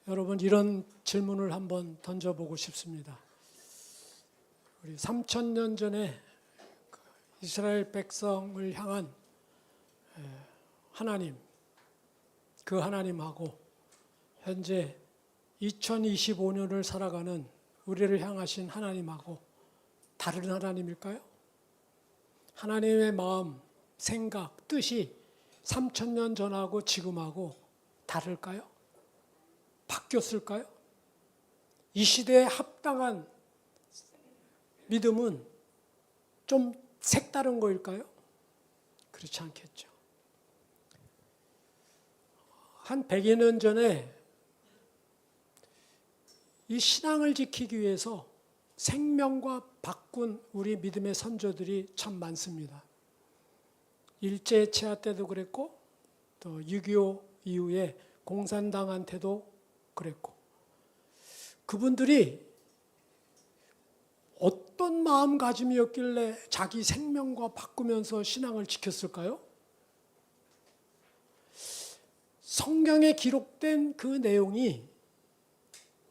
여러분, 이런 질문을 한번 던져보고 싶습니다. 우리 3000년 전에 이스라엘 백성을 향한 하나님, 그 하나님하고 현재 2025년을 살아가는 우리를 향하신 하나님하고 다른 하나님일까요? 하나님의 마음, 생각, 뜻이 3000년 전하고 지금하고 다를까요? 바뀌었을까요? 이 시대에 합당한 믿음은 좀 색다른 거일까요? 그렇지 않겠죠. 한 100여 년 전에 이 신앙을 지키기 위해서 생명과 바꾼 우리 믿음의 선조들이 참 많습니다. 일제치하 때도 그랬고 또 6.25 이후에 공산당한테도 그랬고, 그분들이 어떤 마음가짐이었길래 자기 생명과 바꾸면서 신앙을 지켰을까요? 성경에 기록된 그 내용이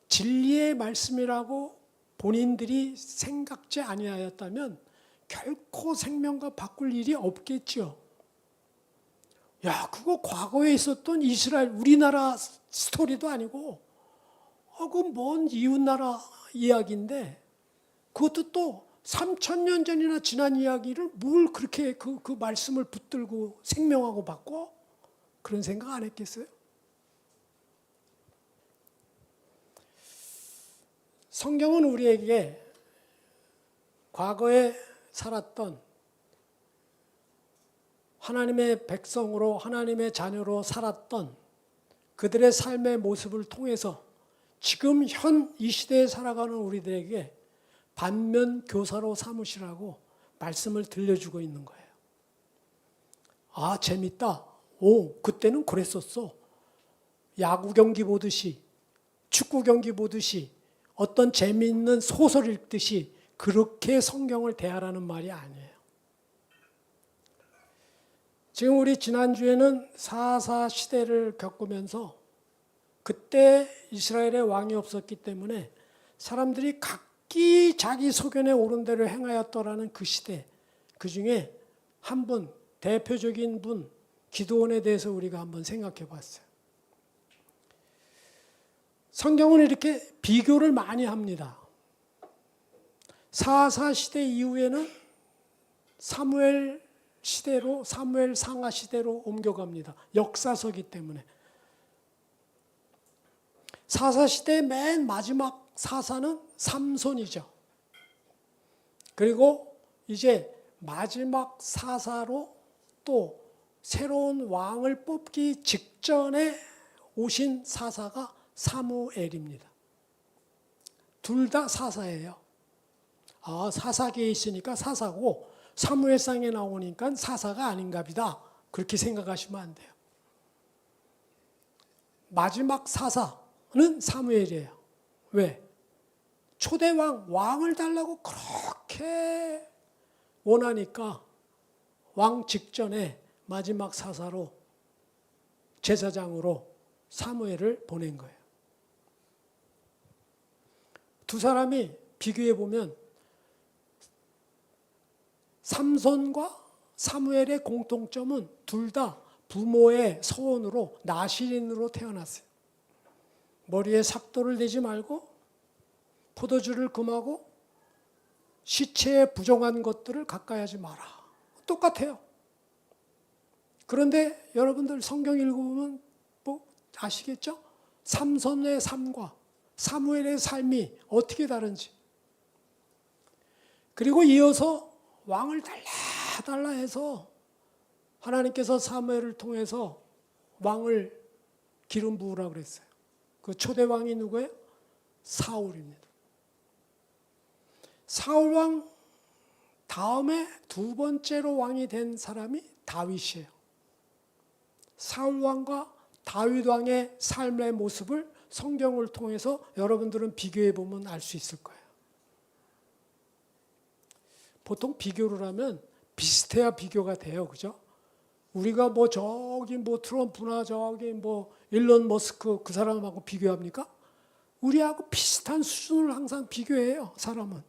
진리의 말씀이라고 본인들이 생각지 아니하였다면 결코 생명과 바꿀 일이 없겠죠. 야, 그거 과거에 있었던 이스라엘, 우리나라 스토리도 아니고, 그 먼 이웃나라 이야기인데, 그것도 또 3000년 전이나 지난 이야기를 뭘 그렇게 그 말씀을 붙들고 생명하고 바꿔? 그런 생각 안 했겠어요? 성경은 우리에게 과거에 살았던 하나님의 백성으로, 하나님의 자녀로 살았던 그들의 삶의 모습을 통해서 지금 현 이 시대에 살아가는 우리들에게 반면 교사로 삼으시라고 말씀을 들려주고 있는 거예요. 아, 재밌다. 오, 그때는 그랬었어. 야구 경기 보듯이, 축구 경기 보듯이, 어떤 재미있는 소설 읽듯이 그렇게 성경을 대하라는 말이 아니에요. 지금 우리 지난주에는 4.4 시대를 겪으면서 그때 이스라엘에 왕이 없었기 때문에 사람들이 각기 자기 소견에 옳은 대로 행하였더라는 그 시대, 그 중에 한 분, 대표적인 분, 기드온에 대해서 우리가 한번 생각해 봤어요. 성경은 이렇게 비교를 많이 합니다. 4.4 시대 이후에는 사무엘 시대로, 사무엘 상하 시대로 옮겨갑니다. 역사서기 때문에. 4.4 시대의 맨 마지막 사사는 삼손이죠. 그리고 이제 마지막 사사로 또 새로운 왕을 뽑기 직전에 오신 사사가 사무엘입니다. 둘 다 사사예요. 아, 사사기에 있으니까 사사고 사무엘상에 나오니까 사사가 아닌가 보다. 그렇게 생각하시면 안 돼요. 마지막 사사는 사무엘이에요. 왜? 초대왕, 왕을 달라고 그렇게 원하니까 왕 직전에 마지막 사사로, 제사장으로 사무엘을 보낸 거예요. 두 사람이 비교해 보면 삼손과 사무엘의 공통점은 둘 다 부모의 서원으로 나실인으로 태어났어요. 머리에 삭도를 내지 말고 포도주를 금하고 시체에 부정한 것들을 가까이 하지 마라. 똑같아요. 그런데 여러분들 성경 읽어보면 뭐 아시겠죠? 삼손의 삶과 사무엘의 삶이 어떻게 다른지. 그리고 이어서 왕을 달라 해서 하나님께서 사무엘을 통해서 왕을 기름 부으라고 그랬어요. 그 초대 왕이 누구예요? 사울입니다. 사울 왕 다음에 두 번째로 왕이 된 사람이 다윗이에요. 사울 왕과 다윗 왕의 삶의 모습을 성경을 통해서 여러분들은 비교해 보면 알 수 있을 거예요. 보통 비교를 하면 비슷해야 비교가 돼요. 그죠? 우리가 뭐 저기 뭐 트럼프나 저기 뭐 일론 머스크 그 사람하고 비교합니까? 우리하고 비슷한 수준을 항상 비교해요, 사람은.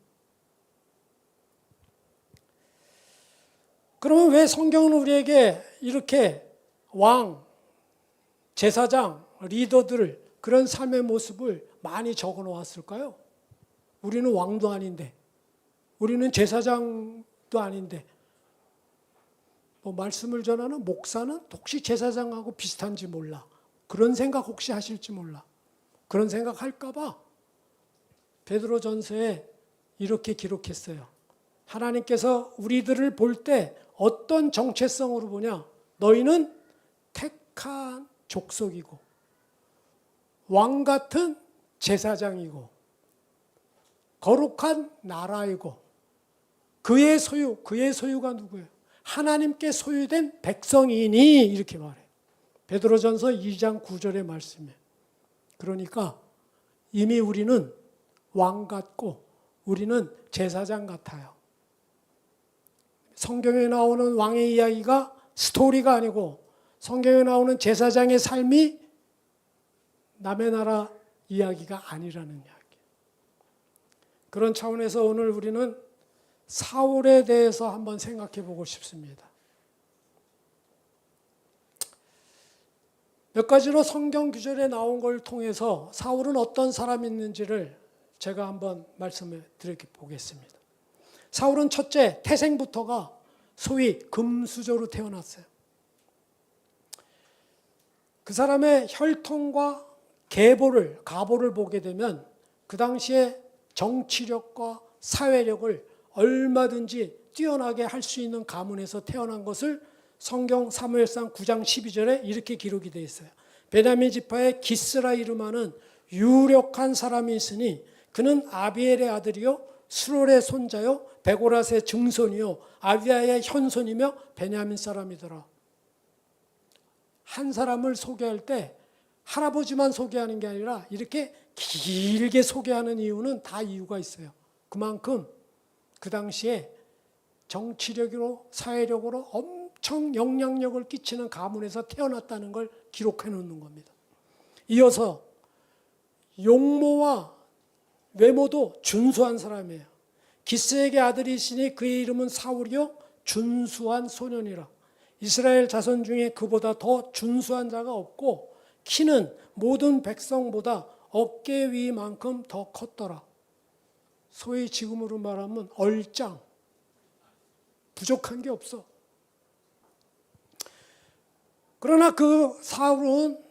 그러면 왜 성경은 우리에게 이렇게 왕, 제사장, 리더들 그런 삶의 모습을 많이 적어 놓았을까요? 우리는 왕도 아닌데, 우리는 제사장도 아닌데, 뭐 말씀을 전하는 목사는 혹시 제사장하고 비슷한지 몰라. 그런 생각 혹시 하실지 몰라. 그런 생각 할까봐 베드로전서에 이렇게 기록했어요. 하나님께서 우리들을 볼 때 어떤 정체성으로 보냐? 너희는 택한 족속이고 왕 같은 제사장이고 거룩한 나라이고 그의 소유가 누구예요? 하나님께 소유된 백성이니 이렇게 말해. 베드로전서 2장 9절의 말씀이에요. 그러니까 이미 우리는 왕 같고 우리는 제사장 같아요. 성경에 나오는 왕의 이야기가 스토리가 아니고 성경에 나오는 제사장의 삶이 남의 나라 이야기가 아니라는 이야기. 그런 차원에서 오늘 우리는 사울에 대해서 한번 생각해 보고 싶습니다. 몇 가지로 성경 구절에 나온 걸 통해서 사울은 어떤 사람이었는지를 제가 한번 말씀을 드려 보겠습니다. 사울은 첫째, 태생부터가 소위 금수저로 태어났어요. 그 사람의 혈통과 가보를 보게 되면 그 당시에 정치력과 사회력을 얼마든지 뛰어나게 할 수 있는 가문에서 태어난 것을 성경 사무엘상 9장 12절에 이렇게 기록이 되어 있어요. 베냐민 지파의 기스라 이름하는 유력한 사람이 있으니 그는 아비엘의 아들이요 수롤의 손자요 베고랏의 증손이요 아비야의 현손이며 베냐민 사람이더라. 한 사람을 소개할 때 할아버지만 소개하는 게 아니라 이렇게 길게 소개하는 이유는 다 이유가 있어요. 그만큼 그 당시에 정치력으로 사회력으로 엄청 영향력을 끼치는 가문에서 태어났다는 걸 기록해 놓는 겁니다. 이어서 용모와 외모도 준수한 사람이에요. 기스에게 아들이시니 그의 이름은 사울이요 준수한 소년이라. 이스라엘 자손 중에 그보다 더 준수한 자가 없고 키는 모든 백성보다 어깨 위만큼 더 컸더라. 소위 지금으로 말하면 얼짱. 부족한 게 없어. 그러나 그 사울은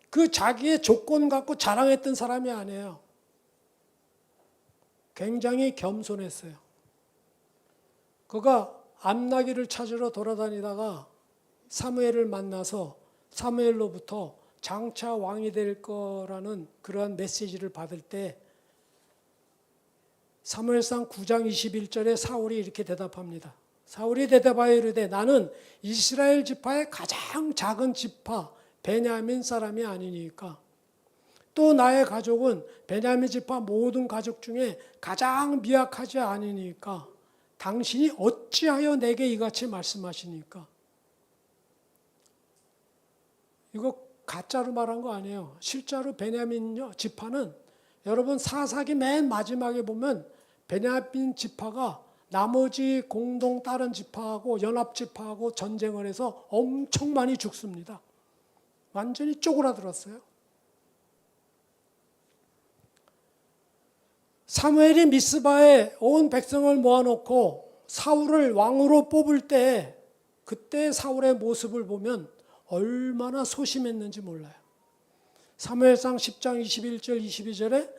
그 자기의 조건 갖고 자랑했던 사람이 아니에요. 굉장히 겸손했어요. 그가 암나기를 찾으러 돌아다니다가 사무엘을 만나서 사무엘로부터 장차 왕이 될 거라는 그러한 메시지를 받을 때 사무엘상 9장 21절에 사울이 이렇게 대답합니다. 사울이 대답하여 이르되 나는 이스라엘 지파의 가장 작은 지파 베냐민 사람이 아니니까 또 나의 가족은 베냐민 지파 모든 가족 중에 가장 미약하지 않으니까 당신이 어찌하여 내게 이같이 말씀하시니까. 이거 가짜로 말한 거 아니에요. 실제로 베냐민 지파는 여러분 사사기 맨 마지막에 보면 베냐민 지파가 나머지 공동 다른 지파하고 연합 지파하고 전쟁을 해서 엄청 많이 죽습니다. 완전히 쪼그라들었어요. 사무엘이 미스바에 온 백성을 모아놓고 사울을 왕으로 뽑을 때 그때 사울의 모습을 보면 얼마나 소심했는지 몰라요. 사무엘상 10장 21절 22절에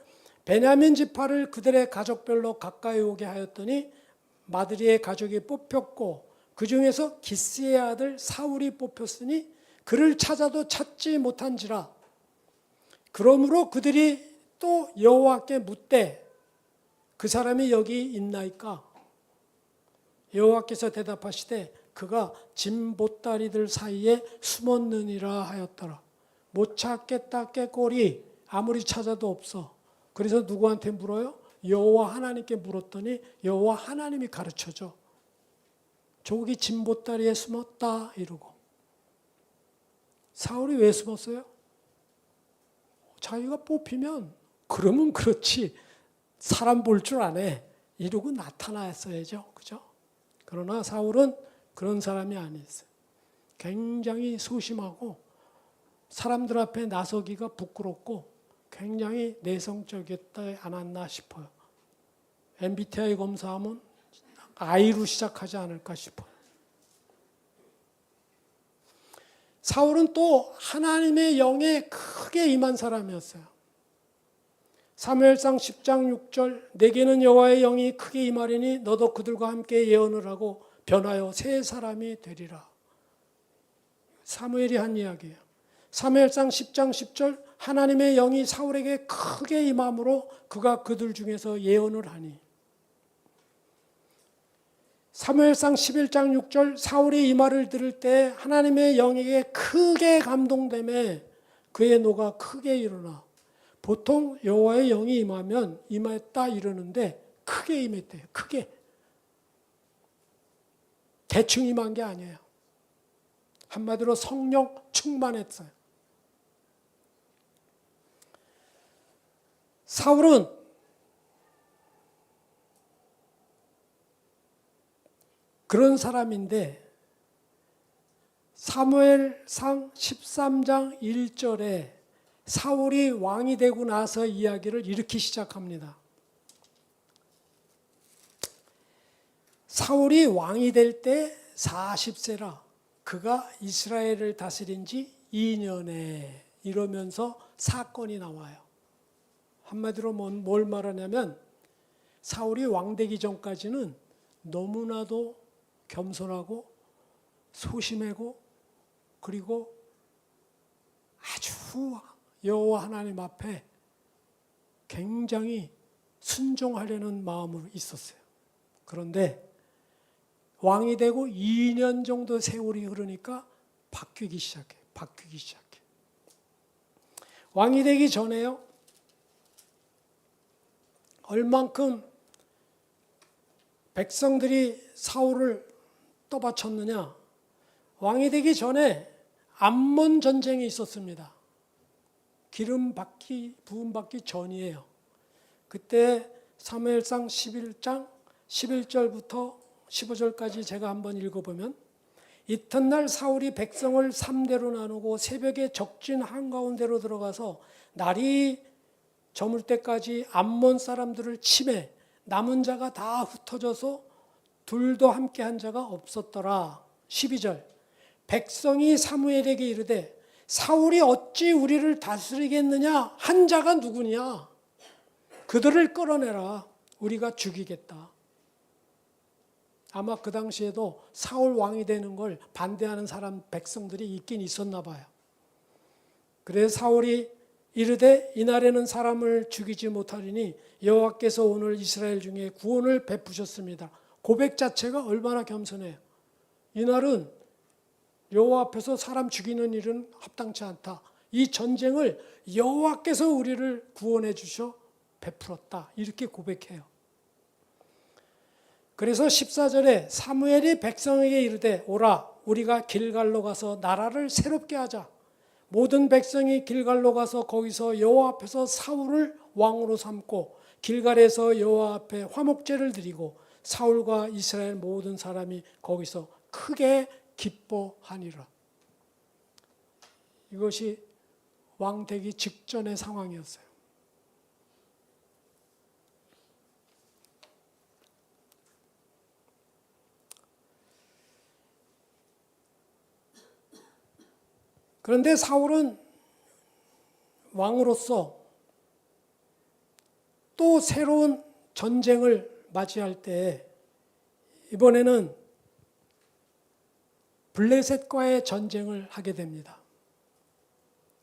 베냐민 지파를 그들의 가족별로 가까이 오게 하였더니 마드리의 가족이 뽑혔고 그 중에서 기스의 아들 사울이 뽑혔으니 그를 찾아도 찾지 못한지라. 그러므로 그들이 또 여호와께 묻되 그 사람이 여기 있나이까? 여호와께서 대답하시되 그가 진보다리들 사이에 숨었느니라 하였더라. 못 찾겠다 꾀꼬리 아무리 찾아도 없어. 그래서 누구한테 물어요? 여호와 하나님께 물었더니 여호와 하나님이 가르쳐줘. 저기 진보다리에 숨었다 이러고. 사울이 왜 숨었어요? 자기가 뽑히면 그러면 그렇지 사람 볼 줄 아네 이러고 나타났어야죠. 그죠? 그러나 사울은 그런 사람이 아니었어요. 굉장히 소심하고 사람들 앞에 나서기가 부끄럽고 굉장히 내성적이었지 않았나 싶어요. MBTI 검사하면 I로 시작하지 않을까 싶어요. 사울은 또 하나님의 영에 크게 임한 사람이었어요. 사무엘상 10장 6절 내게는 여호와의 영이 크게 임하리니 너도 그들과 함께 예언을 하고 변하여 새 사람이 되리라. 사무엘이 한 이야기예요. 사무엘상 10장 10절 하나님의 영이 사울에게 크게 임함으로 그가 그들 중에서 예언을 하니. 사무엘상 11장 6절 사울이 이 말을 들을 때 하나님의 영에게 크게 감동되며 그의 노가 크게 일어나. 보통 여호와의 영이 임하면 임했다 이러는데 크게 임했대요. 크게. 대충 임한 게 아니에요. 한마디로 성령 충만했어요. 사울은 그런 사람인데 사무엘상 13장 1절에 사울이 왕이 되고 나서 이야기를 이렇게 시작합니다. 사울이 왕이 될 때 40세라 그가 이스라엘을 다스린 지 2년에 이러면서 사건이 나와요. 한마디로 뭘 말하냐면 사울이 왕 되기 전까지는 너무나도 겸손하고 소심하고 그리고 아주 여호와 하나님 앞에 굉장히 순종하려는 마음으로 있었어요. 그런데 왕이 되고 2년 정도 세월이 흐르니까 바뀌기 시작해. 왕이 되기 전에요. 얼만큼 백성들이 사울을 떠받쳤느냐. 왕이 되기 전에 암몬 전쟁이 있었습니다. 기름 부음 받기 전이에요. 그때 사무엘상 11장 11절부터 15절까지 제가 한번 읽어보면 이튿날 사울이 백성을 3대로 나누고 새벽에 적진 한가운데로 들어가서 날이 저물 때까지 암몬 사람들을 치매 남은 자가 다 흩어져서 둘도 함께 한 자가 없었더라. 12절 백성이 사무엘에게 이르되 사울이 어찌 우리를 다스리겠느냐 한 자가 누구냐 그들을 끌어내라 우리가 죽이겠다. 아마 그 당시에도 사울 왕이 되는 걸 반대하는 사람 백성들이 있긴 있었나 봐요. 그래서 사울이 이르되 이날에는 사람을 죽이지 못하리니 여호와께서 오늘 이스라엘 중에 구원을 베푸셨습니다. 고백 자체가 얼마나 겸손해요. 이날은 여호와 앞에서 사람 죽이는 일은 합당치 않다. 이 전쟁을 여호와께서 우리를 구원해 주셔 베풀었다. 이렇게 고백해요. 그래서 14절에 사무엘이 백성에게 이르되 오라 우리가 길갈로 가서 나라를 새롭게 하자. 모든 백성이 길갈로 가서 거기서 여호와 앞에서 사울을 왕으로 삼고 길갈에서 여호와 앞에 화목제를 드리고 사울과 이스라엘 모든 사람이 거기서 크게 기뻐하니라. 이것이 왕 되기 직전의 상황이었어요. 그런데 사울은 왕으로서 또 새로운 전쟁을 맞이할 때 이번에는 블레셋과의 전쟁을 하게 됩니다.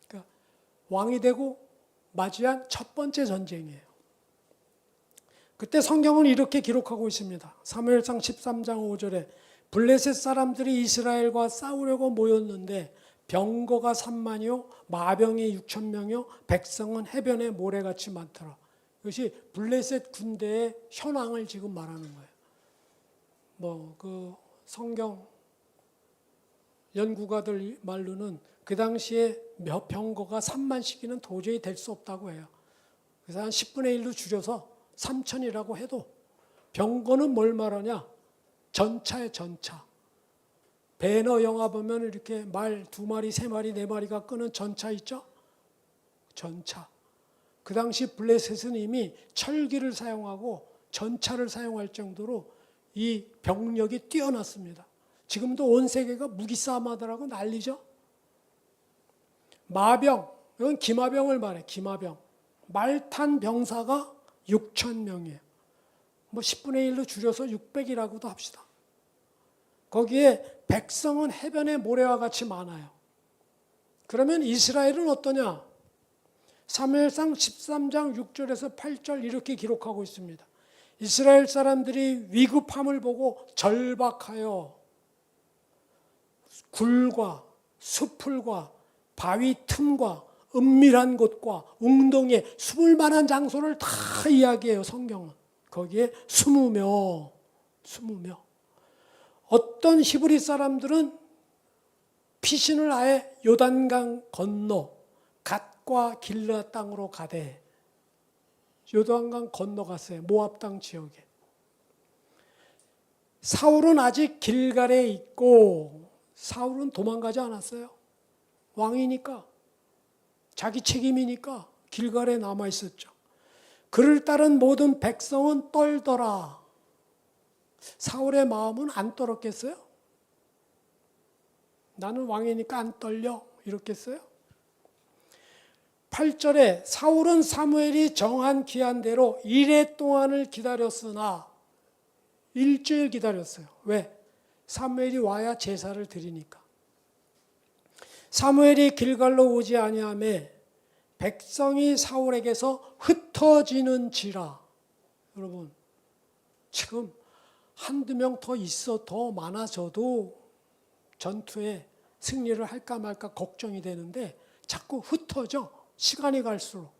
그러니까 왕이 되고 맞이한 첫 번째 전쟁이에요. 그때 성경은 이렇게 기록하고 있습니다. 사무엘상 13장 5절에 블레셋 사람들이 이스라엘과 싸우려고 모였는데 병거가 3만이요 마병이 6천 명이요 백성은 해변에 모래같이 많더라. 이것이 블레셋 군대의 현황을 지금 말하는 거예요. 그 성경 연구가들 말로는 그 당시에 몇 병거가 3만씩이는 도저히 될 수 없다고 해요. 그래서 한 10분의 1로 줄여서 3천이라고 해도 병거는 뭘 말하냐? 전차에 전차. 배너 영화 보면 이렇게 말 2마리, 3마리, 4마리가 끄는 전차 있죠? 전차. 그 당시 블레셋은 이미 철기를 사용하고 전차를 사용할 정도로 이 병력이 뛰어났습니다. 지금도 온 세계가 무기 싸움하더라고 난리죠. 마병, 이건 기마병을 말해. 기마병. 말탄 병사가 6천 명이에요. 뭐 10분의 1로 줄여서 600이라고도 합시다. 거기에 백성은 해변의 모래와 같이 많아요. 그러면 이스라엘은 어떠냐? 사무엘상 13장 6절에서 8절 이렇게 기록하고 있습니다. 이스라엘 사람들이 위급함을 보고 절박하여 굴과 수풀과 바위 틈과 은밀한 곳과 웅덩이에 숨을 만한 장소를 다 이야기해요. 성경은. 거기에 숨으며 어떤 히브리 사람들은 피신을 아예 요단강 건너 갓과 길르앗 땅으로 가되 요단강 건너갔어요. 모압 땅 지역에. 사울은 아직 길갈에 있고 사울은 도망가지 않았어요. 왕이니까 자기 책임이니까 길갈에 남아 있었죠. 그를 따른 모든 백성은 떨더라. 사울의 마음은 안 떨었겠어요? 나는 왕이니까 안 떨려 이렇겠어요? 8절에 사울은 사무엘이 정한 기한대로 1회 동안을 기다렸으나 일주일 기다렸어요. 왜? 사무엘이 와야 제사를 드리니까. 사무엘이 길갈로 오지 아니하매 백성이 사울에게서 흩어지는지라. 여러분 지금 한두 명 더 있어 더 많아져도 전투에 승리를 할까 말까 걱정이 되는데 자꾸 흩어져. 시간이 갈수록.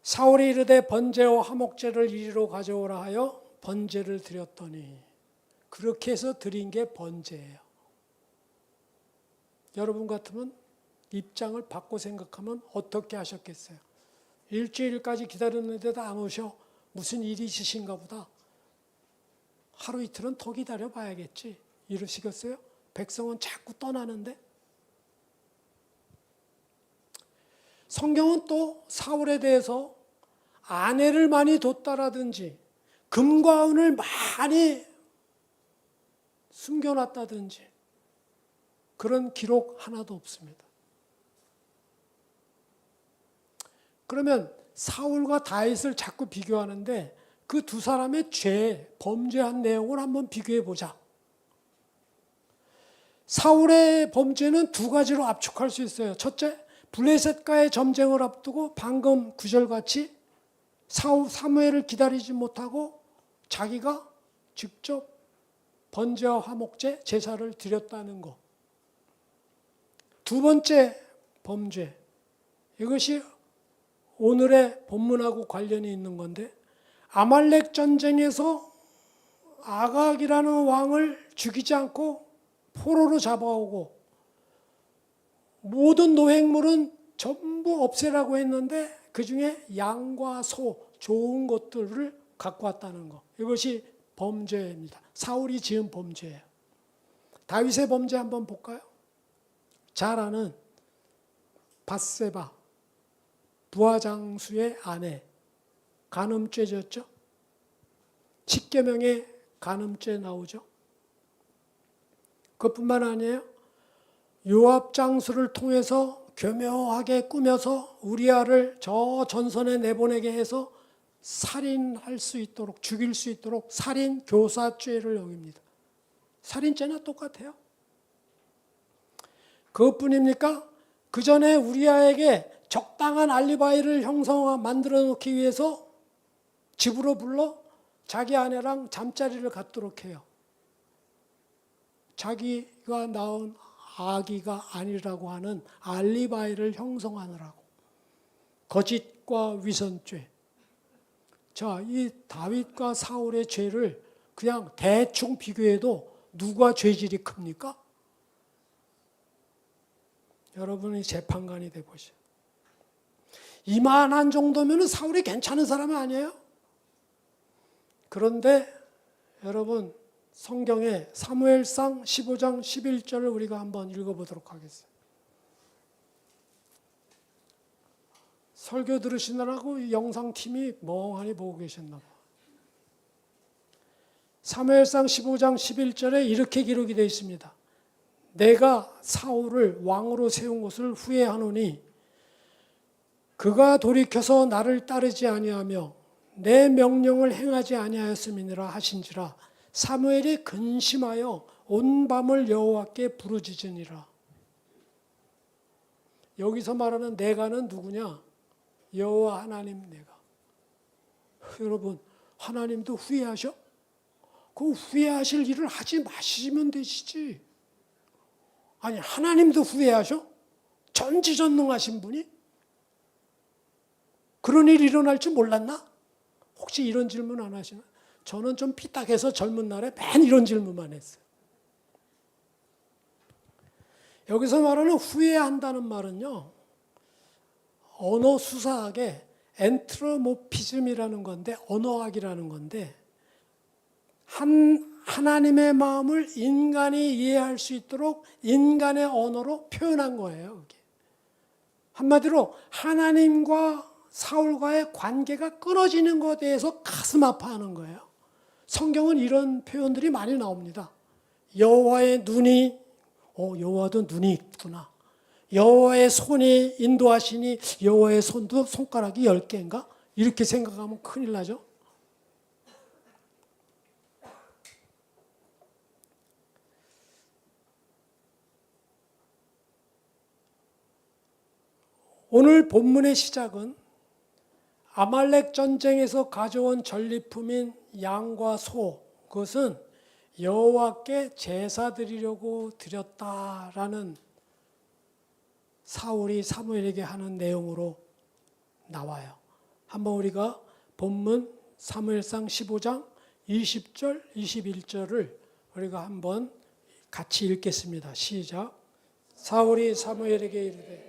사울이 이르되 번제와 화목제를 이리로 가져오라 하여 번제를 드렸더니 그렇게 해서 드린 게 번제예요. 여러분 같으면 입장을 바꿔 생각하면 어떻게 하셨겠어요? 일주일까지 기다렸는데도 안 오셔. 무슨 일이 있으신가 보다. 하루 이틀은 더 기다려 봐야겠지. 이러시겠어요? 백성은 자꾸 떠나는데. 성경은 또 사울에 대해서 아내를 많이 뒀다라든지 금과 은을 많이 숨겨놨다든지 그런 기록 하나도 없습니다. 그러면 사울과 다윗을 자꾸 비교하는데 그 두 사람의 범죄한 내용을 한번 비교해 보자. 사울의 범죄는 두 가지로 압축할 수 있어요. 첫째, 블레셋과의 전쟁을 앞두고 방금 구절같이 사무엘을 기다리지 못하고 자기가 직접 번제와 화목제 제사를 드렸다는 것. 두 번째 범죄, 이것이 오늘의 본문하고 관련이 있는 건데 아말렉 전쟁에서 아각이라는 왕을 죽이지 않고 포로로 잡아오고 모든 노획물은 전부 없애라고 했는데 그중에 양과 소, 좋은 것들을 갖고 왔다는 것. 이것이 범죄입니다. 사울이 지은 범죄예요. 다윗의 범죄 한번 볼까요? 잘 아는 밧세바, 부하장수의 아내, 간음죄였죠. 10계명에 간음죄 나오죠. 그것뿐만 아니에요. 요압 장수를 통해서 교묘하게 꾸며서 우리아를 저 전선에 내보내게 해서 살인할 수 있도록, 죽일 수 있도록 살인 교사죄를 여깁니다. 살인죄나 똑같아요. 그것뿐입니까? 그 전에 우리아에게 적당한 알리바이를 만들어 놓기 위해서 집으로 불러 자기 아내랑 잠자리를 갖도록 해요. 자기가 낳은 아기가 아니라고 하는 알리바이를 형성하느라고. 거짓과 위선죄. 자, 이 다윗과 사울의 죄를 그냥 대충 비교해도 누가 죄질이 큽니까? 여러분이 재판관이 돼 보시오. 이만한 정도면 사울이 괜찮은 사람은 아니에요. 그런데 여러분 성경에 사무엘상 15장 11절을 우리가 한번 읽어보도록 하겠습니다. 설교 들으시느라고 영상팀이 멍하니 보고 계셨나 봐. 사무엘상 15장 11절에 이렇게 기록이 되어 있습니다. 내가 사울을 왕으로 세운 것을 후회하노니 그가 돌이켜서 나를 따르지 아니하며 내 명령을 행하지 아니하였음이니라 하신지라. 사무엘이 근심하여 온 밤을 여호와께 부르짖으니라. 여기서 말하는 내가는 누구냐? 여호와 하나님 내가. 여러분 하나님도 후회하셔? 그 후회하실 일을 하지 마시면 되시지. 아니 하나님도 후회하셔? 전지전능하신 분이? 그런 일이 일어날 줄 몰랐나? 혹시 이런 질문 안 하시나? 저는 좀 삐딱해서 젊은 날에 맨 이런 질문만 했어요. 여기서 말하는 후회한다는 말은요, 언어 수사학의 엔트로모피즘이라는 건데, 언어학이라는 건데, 하나님의 마음을 인간이 이해할 수 있도록 인간의 언어로 표현한 거예요. 이게. 한마디로 하나님과 사울과의 관계가 끊어지는 것에 대해서 가슴 아파하는 거예요. 성경은 이런 표현들이 많이 나옵니다. 여호와의 눈이, 여호와도 눈이 있구나. 여호와의 손이 인도하시니 여호와의 손도 손가락이 10개인가? 이렇게 생각하면 큰일 나죠. 오늘 본문의 시작은 아말렉 전쟁에서 가져온 전리품인 양과 소, 그것은 여호와께 제사 드리려고 드렸다라는 사울이 사무엘에게 하는 내용으로 나와요. 한번 우리가 본문 사무엘상 15장 20절, 21절을 우리가 한번 같이 읽겠습니다. 시작. 사울이 사무엘에게 이르되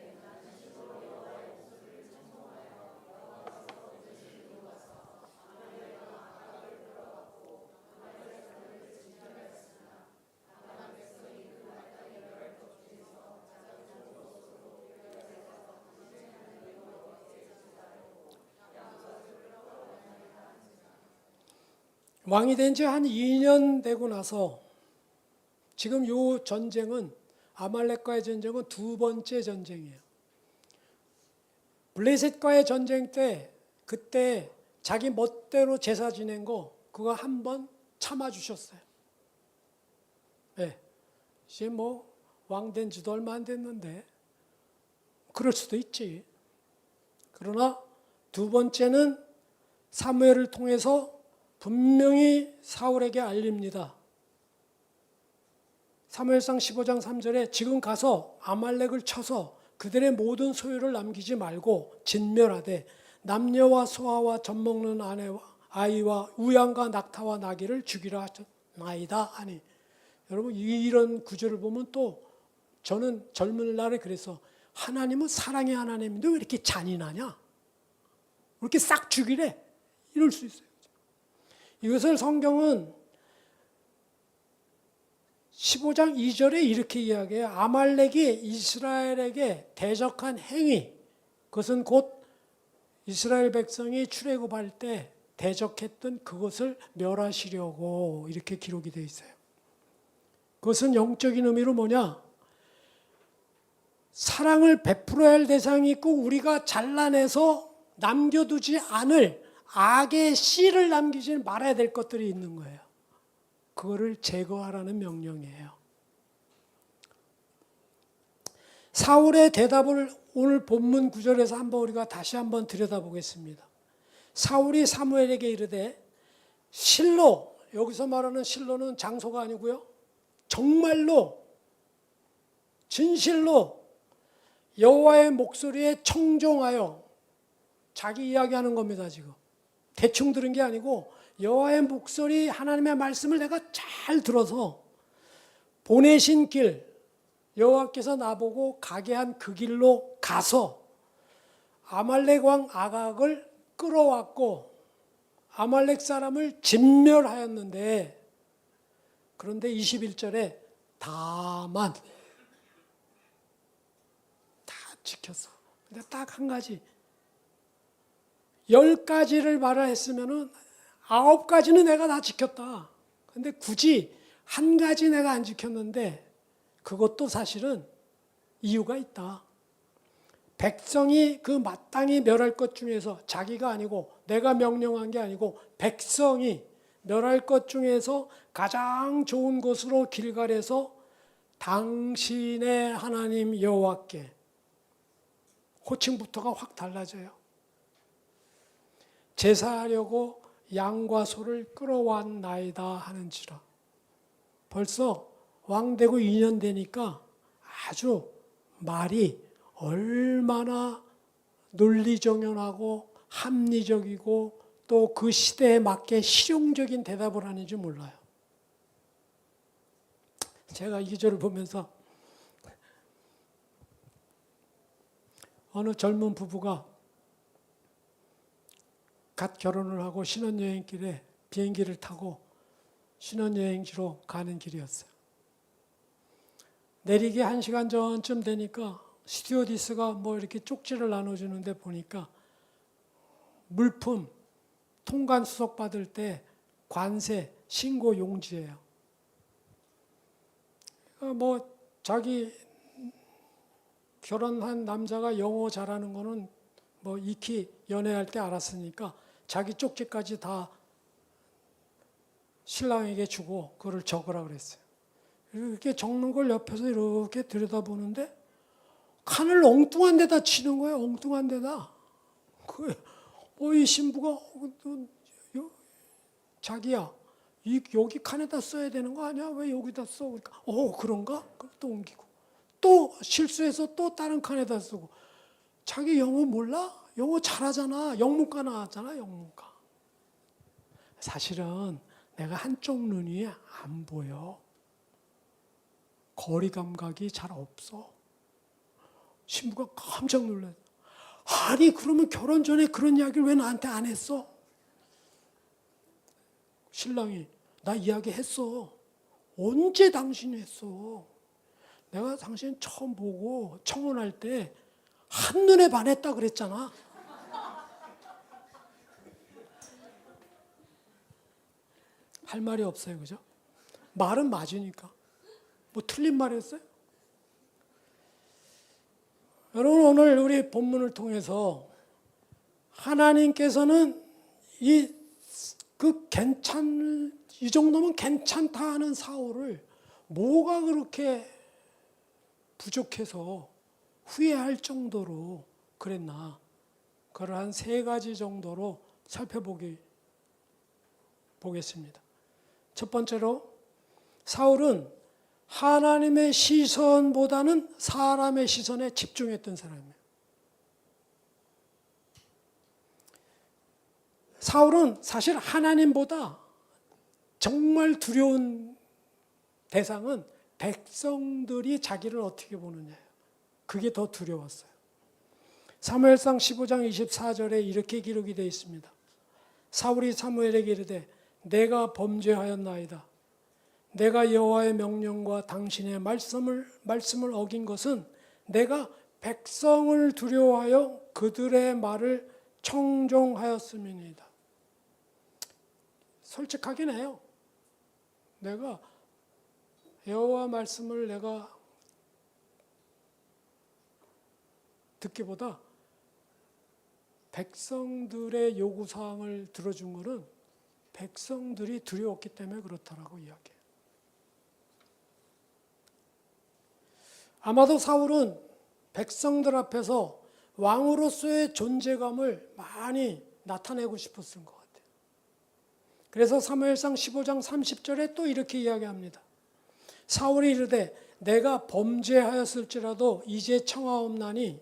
왕이 된 지 한 2년 되고 나서 지금 이 전쟁은 아말렉과의 전쟁은 두 번째 전쟁이에요. 블레셋과의 전쟁 때 그때 자기 멋대로 제사 지낸 거 그거 한 번 참아주셨어요. 네. 이제 뭐 왕 된 지도 얼마 안 됐는데 그럴 수도 있지. 그러나 두 번째는 사무엘을 통해서 분명히 사울에게 알립니다. 사무엘상 15장 3절에 지금 가서 아말렉을 쳐서 그들의 모든 소유를 남기지 말고 진멸하되 남녀와 소아와 젖먹는 아이와 우양과 낙타와 나귀를 죽이라 하나이다 하니. 여러분 이런 구절을 보면 또 저는 젊은 날에 그래서 하나님은 사랑의 하나님인데 왜 이렇게 잔인하냐? 왜 이렇게 싹 죽이래? 이럴 수 있어요. 이것을 성경은 15장 2절에 이렇게 이야기해요. 아말렉이 이스라엘에게 대적한 행위, 그것은 곧 이스라엘 백성이 출애굽할 때 대적했던 그것을 멸하시려고 이렇게 기록이 되어 있어요. 그것은 영적인 의미로 뭐냐? 사랑을 베풀어야 할 대상이 있고 우리가 잘라내서 남겨두지 않을 악의 씨를 남기지 말아야 될 것들이 있는 거예요. 그거를 제거하라는 명령이에요. 사울의 대답을 오늘 본문 9절에서 한번 우리가 다시 한번 들여다보겠습니다. 사울이 사무엘에게 이르되 실로, 여기서 말하는 실로는 장소가 아니고요. 정말로 진실로 여호와의 목소리에 청종하여, 자기 이야기하는 겁니다. 지금 대충 들은 게 아니고 여호와의 목소리, 하나님의 말씀을 내가 잘 들어서 보내신 길, 여호와께서 나보고 가게 한 그 길로 가서 아말렉 왕 아각을 끌어왔고 아말렉 사람을 진멸하였는데, 그런데 21절에 다만 다 지켰어. 근데 딱 한 가지, 10가지를 말을 했으면은 9가지는 내가 다 지켰다. 근데 굳이 한 가지 내가 안 지켰는데, 그것도 사실은 이유가 있다. 백성이 그 마땅히 멸할 것 중에서, 자기가 아니고 내가 명령한 게 아니고 백성이 멸할 것 중에서 가장 좋은 곳으로 길갈에서 당신의 하나님 여호와께, 호칭부터가 확 달라져요. 제사하려고 양과 소를 끌어왔나이다 하는지라. 벌써 왕 되고 2년 되니까 아주 말이 얼마나 논리정연하고 합리적이고 또 그 시대에 맞게 실용적인 대답을 하는지 몰라요. 제가 이 기절을 보면서 어느 젊은 부부가 갓 결혼을 하고 신혼여행길에 비행기를 타고 신혼여행지로 가는 길이었어요. 내리기 1시간 전쯤 되니까 스튜어디스가 뭐 이렇게 쪽지를 나눠주는데 보니까 물품 통관 수속 받을 때 관세 신고 용지예요. 뭐 자기 결혼한 남자가 영어 잘하는 거는 뭐 익히 연애할 때 알았으니까 자기 쪽지까지 다 신랑에게 주고 그거를 적으라 그랬어요. 이렇게 적는 걸 옆에서 이렇게 들여다보는데 칸을 엉뚱한 데다 치는 거예요. 엉뚱한 데다. 이 신부가 자기야, 여기 칸에다 써야 되는 거 아니야? 왜 여기다 써? 그러니까 그런가? 그럼 또 옮기고 또 실수해서 또 다른 칸에다 쓰고. 자기 영어 몰라? 영어 잘하잖아. 영문과 나왔잖아. 영문과. 사실은 내가 한쪽 눈이 안 보여. 거리 감각이 잘 없어. 신부가 깜짝 놀랐어. 아니 그러면 결혼 전에 그런 이야기를 왜 나한테 안 했어? 신랑이 나 이야기했어. 언제 당신이 했어? 내가 당신 처음 보고 청혼할 때 한눈에 반했다 그랬잖아. 할 말이 없어요. 그죠? 말은 맞으니까. 뭐 틀린 말 했어요? 여러분 오늘 우리 본문을 통해서 하나님께서는 이 정도면 괜찮다 하는 사울을 뭐가 그렇게 부족해서 후회할 정도로 그랬나. 그러한 3가지 정도로 살펴보겠습니다. 첫 번째로 사울은 하나님의 시선보다는 사람의 시선에 집중했던 사람이에요. 사울은 사실 하나님보다 정말 두려운 대상은 백성들이 자기를 어떻게 보느냐예요. 그게 더 두려웠어요. 사무엘상 15장 24절에 이렇게 기록이 되어 있습니다. 사울이 사무엘에게 이르되 내가 범죄하였나이다. 내가 여호와의 명령과 당신의 말씀을 어긴 것은 내가 백성을 두려워하여 그들의 말을 청종하였음이니이다. 솔직하긴 해요. 내가 여호와 말씀을 내가 듣기보다 백성들의 요구사항을 들어준 것은 백성들이 두려웠기 때문에 그렇다라고 이야기해요. 아마도 사울은 백성들 앞에서 왕으로서의 존재감을 많이 나타내고 싶었을 것 같아요. 그래서 사무엘상 15장 30절에 또 이렇게 이야기합니다. 사울이 이르되 내가 범죄하였을지라도 이제 청하옵나니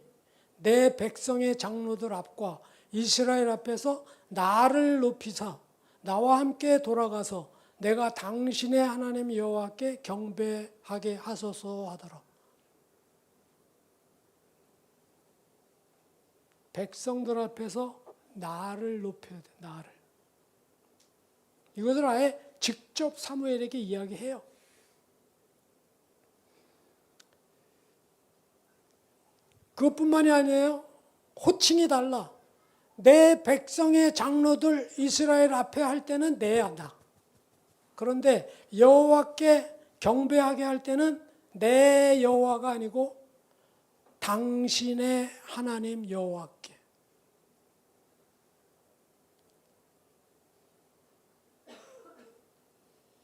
내 백성의 장로들 앞과 이스라엘 앞에서 나를 높이사 나와 함께 돌아가서 내가 당신의 하나님 여호와께 경배하게 하소서 하더라. 백성들 앞에서 나를 높여야 돼. 나를. 이것을 아예 직접 사무엘에게 이야기해요. 그것뿐만이 아니에요. 호칭이 달라. 내 백성의 장로들 이스라엘 앞에 할 때는 내야 나. 그런데 여호와께 경배하게 할 때는 내 여호와가 아니고 당신의 하나님 여호와께.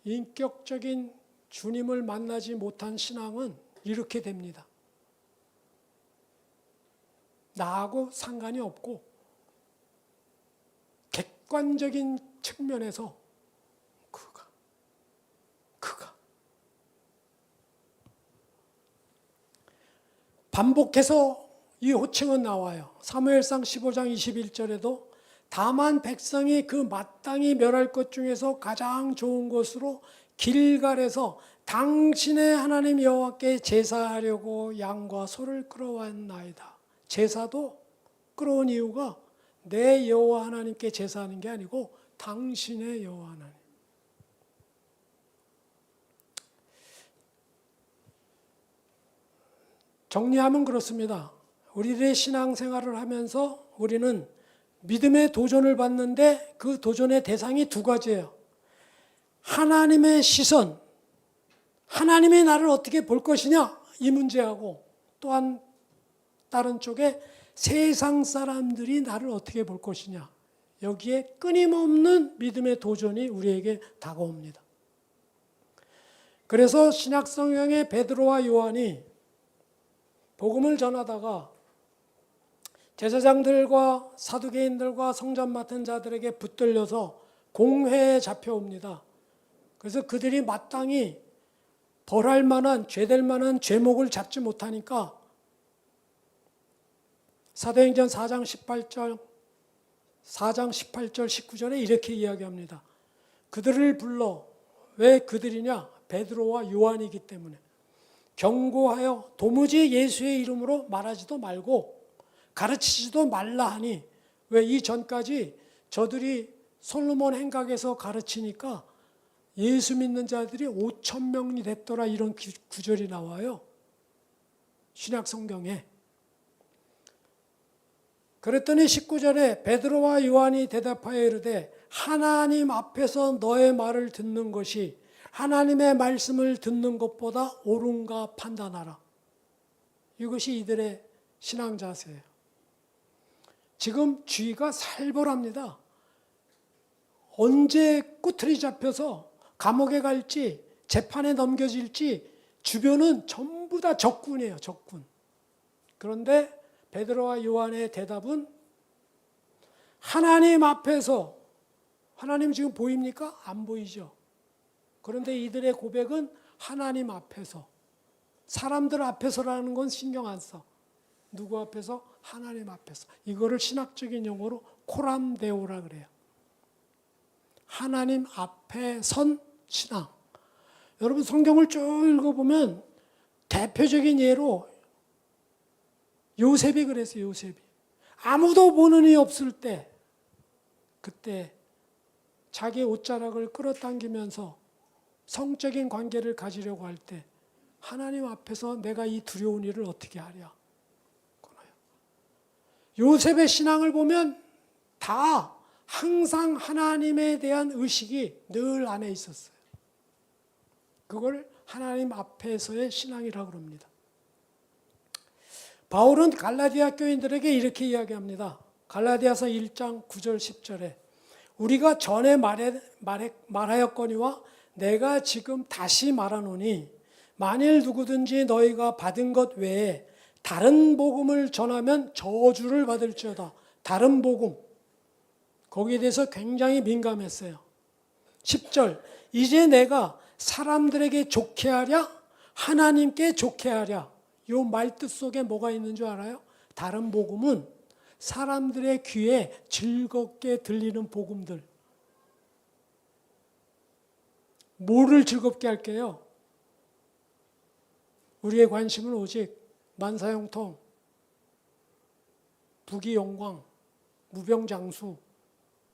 인격적인 주님을 만나지 못한 신앙은 이렇게 됩니다. 나하고 상관이 없고 객관적인 측면에서 그가 반복해서 이 호칭은 나와요. 사무엘상 15장 21절에도 다만 백성이 그 마땅히 멸할 것 중에서 가장 좋은 곳으로 길갈에서 당신의 하나님 여호와께 제사하려고 양과 소를 끌어왔나이다. 제사도 끌어온 이유가 내 여호와 하나님께 제사하는 게 아니고 당신의 여호와 하나님. 정리하면 그렇습니다. 우리들의 신앙생활을 하면서 우리는 믿음의 도전을 받는데 그 도전의 대상이 두 가지예요. 하나님의 시선, 하나님이 나를 어떻게 볼 것이냐 이 문제하고 또한 다른 쪽에 세상 사람들이 나를 어떻게 볼 것이냐 여기에 끊임없는 믿음의 도전이 우리에게 다가옵니다. 그래서 신약성경의 베드로와 요한이 복음을 전하다가 제사장들과 사두개인들과 성전 맡은 자들에게 붙들려서 공회에 잡혀옵니다. 그래서 그들이 마땅히 벌할 만한 죄될 만한 죄목을 잡지 못하니까 사도행전 4장 18절 19절에 이렇게 이야기합니다. 그들을 불러 왜 그들이냐? 베드로와 요한이기 때문에 경고하여 도무지 예수의 이름으로 말하지도 말고 가르치지도 말라 하니 왜 이전까지 저들이 솔로몬 행각에서 가르치니까 예수 믿는 자들이 5,000명이 됐더라 이런 구절이 나와요. 신약 성경에. 그랬더니 19절에 베드로와 요한이 대답하여 이르되 하나님 앞에서 너의 말을 듣는 것이 하나님의 말씀을 듣는 것보다 옳은가 판단하라. 이것이 이들의 신앙 자세예요. 지금 쥐가 살벌합니다. 언제 꼬투리 잡혀서 감옥에 갈지 재판에 넘겨질지 주변은 전부 다 적군이에요. 적군. 그런데 베드로와 요한의 대답은 하나님 앞에서 하나님 지금 보입니까? 안 보이죠. 그런데 이들의 고백은 하나님 앞에서 사람들 앞에서라는 건 신경 안 써. 누구 앞에서? 하나님 앞에서. 이거를 신학적인 용어로 코람데오라 그래요. 하나님 앞에 선 신앙. 여러분 성경을 쭉 읽어보면 대표적인 예로 요셉이 그랬어요. 요셉이. 아무도 보는 이 없을 때 그때 자기 옷자락을 끌어당기면서 성적인 관계를 가지려고 할 때 하나님 앞에서 내가 이 두려운 일을 어떻게 하랴. 요셉의 신앙을 보면 다 항상 하나님에 대한 의식이 늘 안에 있었어요. 그걸 하나님 앞에서의 신앙이라고 합니다. 바울은 갈라디아 교인들에게 이렇게 이야기합니다. 갈라디아서 1장 9절 10절에 우리가 전에 말하였거니와 내가 지금 다시 말하노니 만일 누구든지 너희가 받은 것 외에 다른 복음을 전하면 저주를 받을지어다. 다른 복음. 거기에 대해서 굉장히 민감했어요. 10절. 이제 내가 사람들에게 좋게 하랴? 하나님께 좋게 하랴? 이 말뜻 속에 뭐가 있는 줄 알아요? 다른 복음은 사람들의 귀에 즐겁게 들리는 복음들. 뭐를 즐겁게 할게요? 우리의 관심은 오직 만사형통, 부귀영광, 무병장수,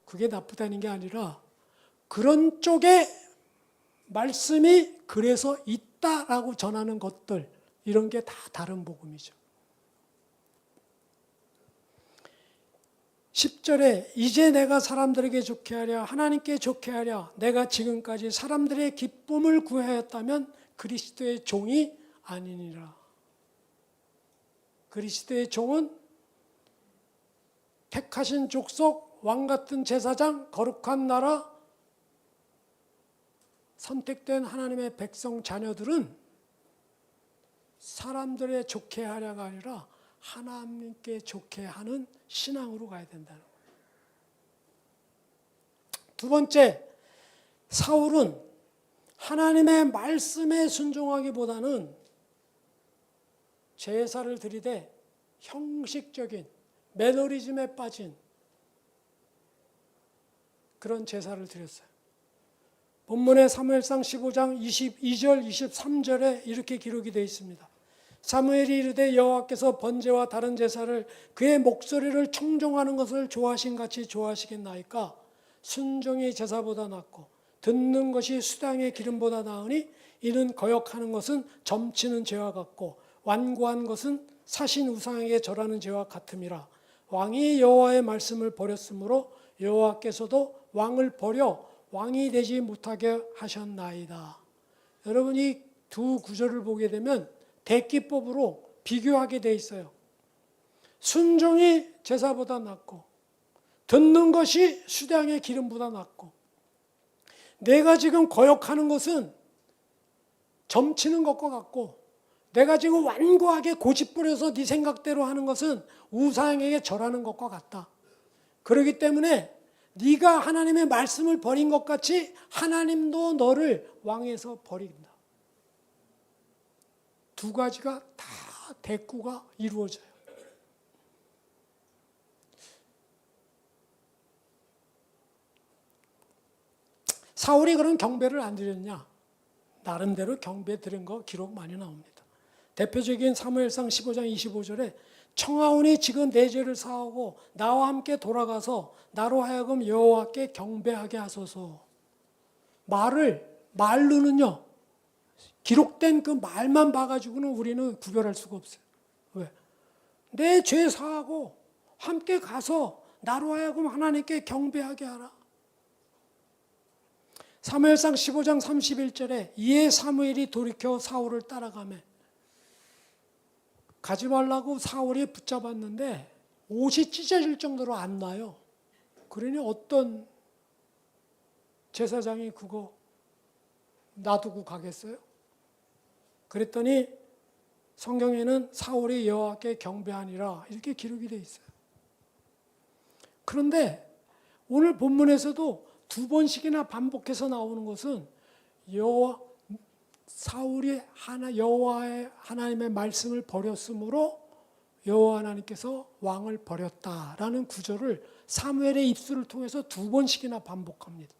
그게 나쁘다는 게 아니라 그런 쪽에 말씀이 그래서 있다라고 전하는 것들, 이런 게 다 다른 복음이죠. 10절에 이제 내가 사람들에게 좋게 하랴 하나님께 좋게 하랴 내가 지금까지 사람들의 기쁨을 구하였다면 그리스도의 종이 아니니라. 그리스도의 종은 택하신 족속, 왕같은 제사장, 거룩한 나라, 선택된 하나님의 백성 자녀들은 사람들의 좋게 하려가 아니라 하나님께 좋게 하는 신앙으로 가야 된다는 거예요. 두 번째, 사울은 하나님의 말씀에 순종하기보다는 제사를 드리되 형식적인 매너리즘에 빠진 그런 제사를 드렸어요. 본문의 사무엘상 15장 22절 23절에 이렇게 기록이 되어 있습니다. 사무엘이 이르되 여호와께서 번제와 다른 제사를 그의 목소리를 청종하는 것을 좋아하신 같이 좋아하시겠나이까. 순종이 제사보다 낫고 듣는 것이 수당의 기름보다 나으니 이는 거역하는 것은 점치는 죄와 같고 완고한 것은 사신 우상에게 절하는 죄와 같음이라. 왕이 여호와의 말씀을 버렸으므로 여호와께서도 왕을 버려 왕이 되지 못하게 하셨나이다. 여러분 이 두 구절을 보게 되면 대기법으로 비교하게 돼 있어요. 순종이 제사보다 낫고 듣는 것이 수량의 기름보다 낫고 내가 지금 거역하는 것은 점치는 것과 같고 내가 지금 완고하게 고집부려서 네 생각대로 하는 것은 우상에게 절하는 것과 같다. 그렇기 때문에 네가 하나님의 말씀을 버린 것 같이 하나님도 너를 왕에서 버린다. 두 가지가 다 대꾸가 이루어져요. 사울이 그런 경배를 안 드렸냐? 나름대로 경배 드린 거 기록 많이 나옵니다. 대표적인 사무엘상 15장 25절에 청하오니 지금 내 죄를 사하고 나와 함께 돌아가서 나로 하여금 여호와께 경배하게 하소서. 말로는요. 기록된 그 말만 봐가지고는 우리는 구별할 수가 없어요. 왜? 내 죄 사하고 함께 가서 나로 하여금 하나님께 경배하게 하라. 사무엘상 15장 31절에 이에 사무엘이 돌이켜 사울을 따라가매 가지 말라고 사울이 붙잡았는데 옷이 찢어질 정도로 안 나요. 그러니 어떤 제사장이 그거 놔두고 가겠어요? 그랬더니 성경에는 사울이 여호와께 경배하니라 이렇게 기록이 되어 있어요. 그런데 오늘 본문에서도 두 번씩이나 반복해서 나오는 것은 사울이 여호와의 하나님의 말씀을 버렸으므로 여호와 하나님께서 왕을 버렸다라는 구절을 사무엘의 입술을 통해서 두 번씩이나 반복합니다.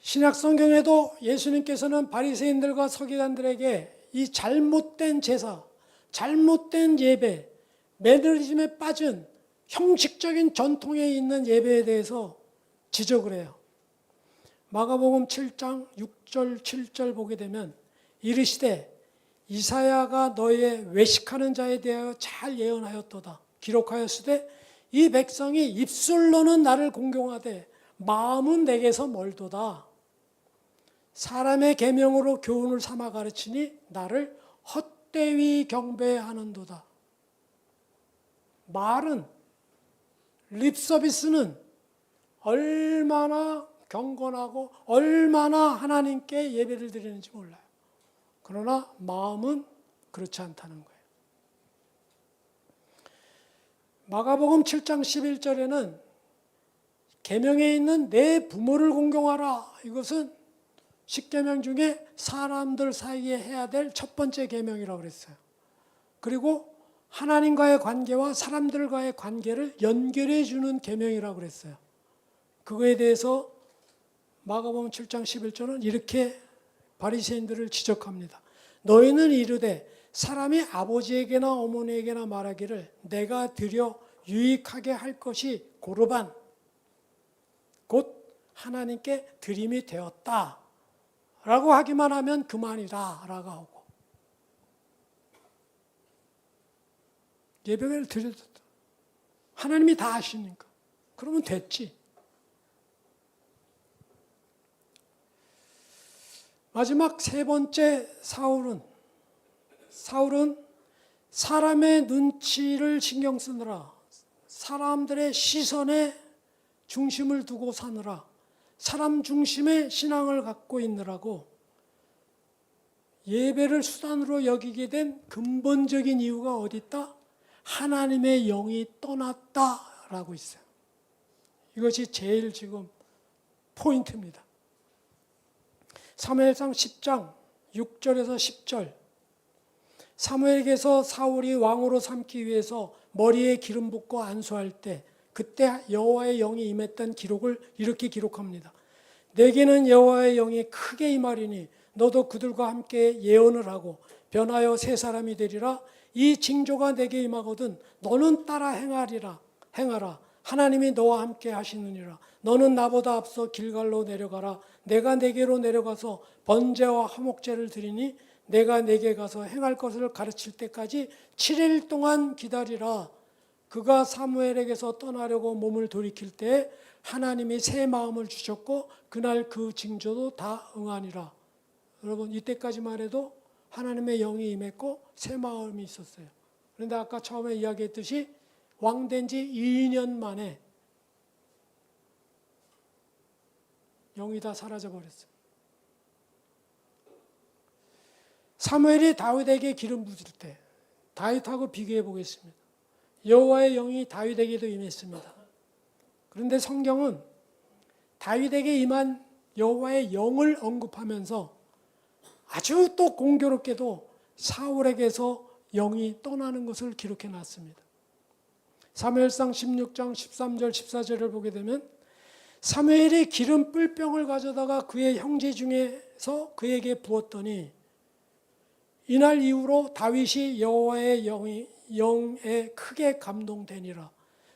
신약 성경에도 예수님께서는 바리새인들과 서기관들에게 이 잘못된 제사, 잘못된 예배, 매너리즘에 빠진 형식적인 전통에 있는 예배에 대해서 지적을 해요. 마가복음 7장 6절 7절 보게 되면 이르시되 이사야가 너의 외식하는 자에 대하여 잘 예언하였도다. 기록하였으되 이 백성이 입술로는 나를 공경하되 마음은 내게서 멀도다. 사람의 계명으로 교훈을 삼아 가르치니 나를 헛되이 경배하는도다. 말은 립서비스는 얼마나 경건하고 얼마나 하나님께 예배를 드리는지 몰라요. 그러나 마음은 그렇지 않다는 거예요. 마가복음 7장 11절에는 계명에 있는 내 부모를 공경하라. 이것은 10계명 중에 사람들 사이에 해야 될 첫 번째 계명이라고 그랬어요. 그리고 하나님과의 관계와 사람들과의 관계를 연결해 주는 계명이라고 그랬어요. 그거에 대해서 마가복음 7장 11절은 이렇게 바리새인들을 지적합니다. 너희는 이르되 사람이 아버지에게나 어머니에게나 말하기를 내가 드려 유익하게 할 것이 고르반 곧 하나님께 드림이 되었다 라고 하기만 하면 그만이다 라고 하고, 예배를 드려도 하나님이 다 아시니까 그러면 됐지. 마지막 세 번째, 사울은 사람의 눈치를 신경 쓰느라, 사람들의 시선에 중심을 두고 사느라, 사람 중심의 신앙을 갖고 있느라고 예배를 수단으로 여기게 된 근본적인 이유가 어디 있다? 하나님의 영이 떠났다라고 있어요. 이것이 제일 지금 포인트입니다. 사무엘상 10장 6절에서 10절, 사무엘에게서 사울이 왕으로 삼기 위해서 머리에 기름 붓고 안수할 때 그때 여호와의 영이 임했던 기록을 이렇게 기록합니다. 내게는 여호와의 영이 크게 임하리니 너도 그들과 함께 예언을 하고 변하여 새 사람이 되리라. 이 징조가 내게 임하거든 너는 따라 행하라. 하나님이 너와 함께 하시느니라. 너는 나보다 앞서 길갈로 내려가라. 내가 내게로 내려가서 번제와 화목제를 드리니 내가 내게 가서 행할 것을 가르칠 때까지 7일 동안 기다리라. 그가 사무엘에게서 떠나려고 몸을 돌이킬 때 하나님이 새 마음을 주셨고 그날 그 징조도 다 응하니라. 여러분, 이때까지만 해도 하나님의 영이 임했고 새 마음이 있었어요. 그런데 아까 처음에 이야기했듯이 왕된 지 2년 만에 영이 다 사라져버렸어요. 사무엘이 다윗에게 기름 부을 때 다윗하고 비교해 보겠습니다. 여호와의 영이 다윗에게도 임했습니다. 그런데 성경은 다윗에게 임한 여호와의 영을 언급하면서 아주 또 공교롭게도 사울에게서 영이 떠나는 것을 기록해 놨습니다. 사무엘상 16장 13절 14절을 보게 되면 사무엘이 기름 뿔병을 가져다가 그의 형제 중에서 그에게 부었더니 이날 이후로 다윗이 여호와의 영에 크게 감동되니라.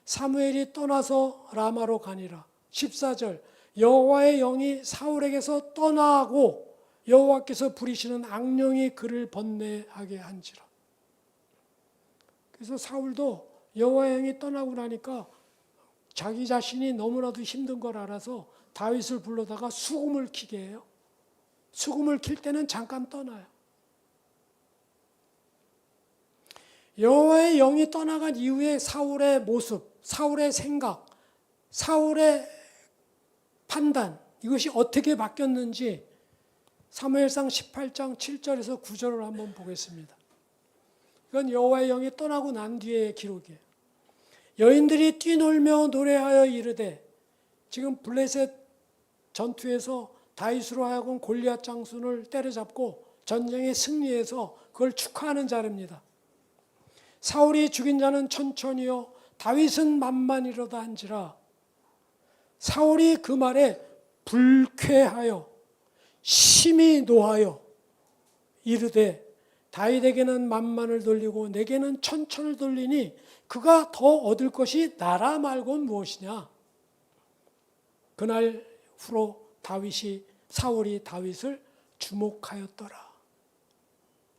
사무엘이 떠나서 라마로 가니라. 14절 여호와의 영이 사울에게서 떠나고 여호와께서 부리시는 악령이 그를 번뇌하게 한지라. 그래서 사울도 여호와의 영이 떠나고 나니까 자기 자신이 너무나도 힘든 걸 알아서 다윗을 불러다가 수금을 키게 해요. 수금을 킬 때는 잠깐 떠나요. 여호와의 영이 떠나간 이후에 사울의 모습, 사울의 생각, 사울의 판단, 이것이 어떻게 바뀌었는지 사무엘상 18장 7절에서 9절을 한번 보겠습니다. 이건 여호와의 영이 떠나고 난 뒤의 기록이에요. 여인들이 뛰놀며 노래하여 이르되, 지금 블레셋 전투에서 다윗으로 하여금 골리앗 장수를 때려잡고 전쟁에 승리해서 그걸 축하하는 자리입니다. 사울이 죽인 자는 천천히요 다윗은 만만이로다 한지라. 사울이 그 말에 불쾌하여 심히 노하여 이르되 다윗에게는 만만을 돌리고 내게는 천천을 돌리니 그가 더 얻을 것이 나라 말고는 무엇이냐. 그날 후로 사울이 다윗을 주목하였더라.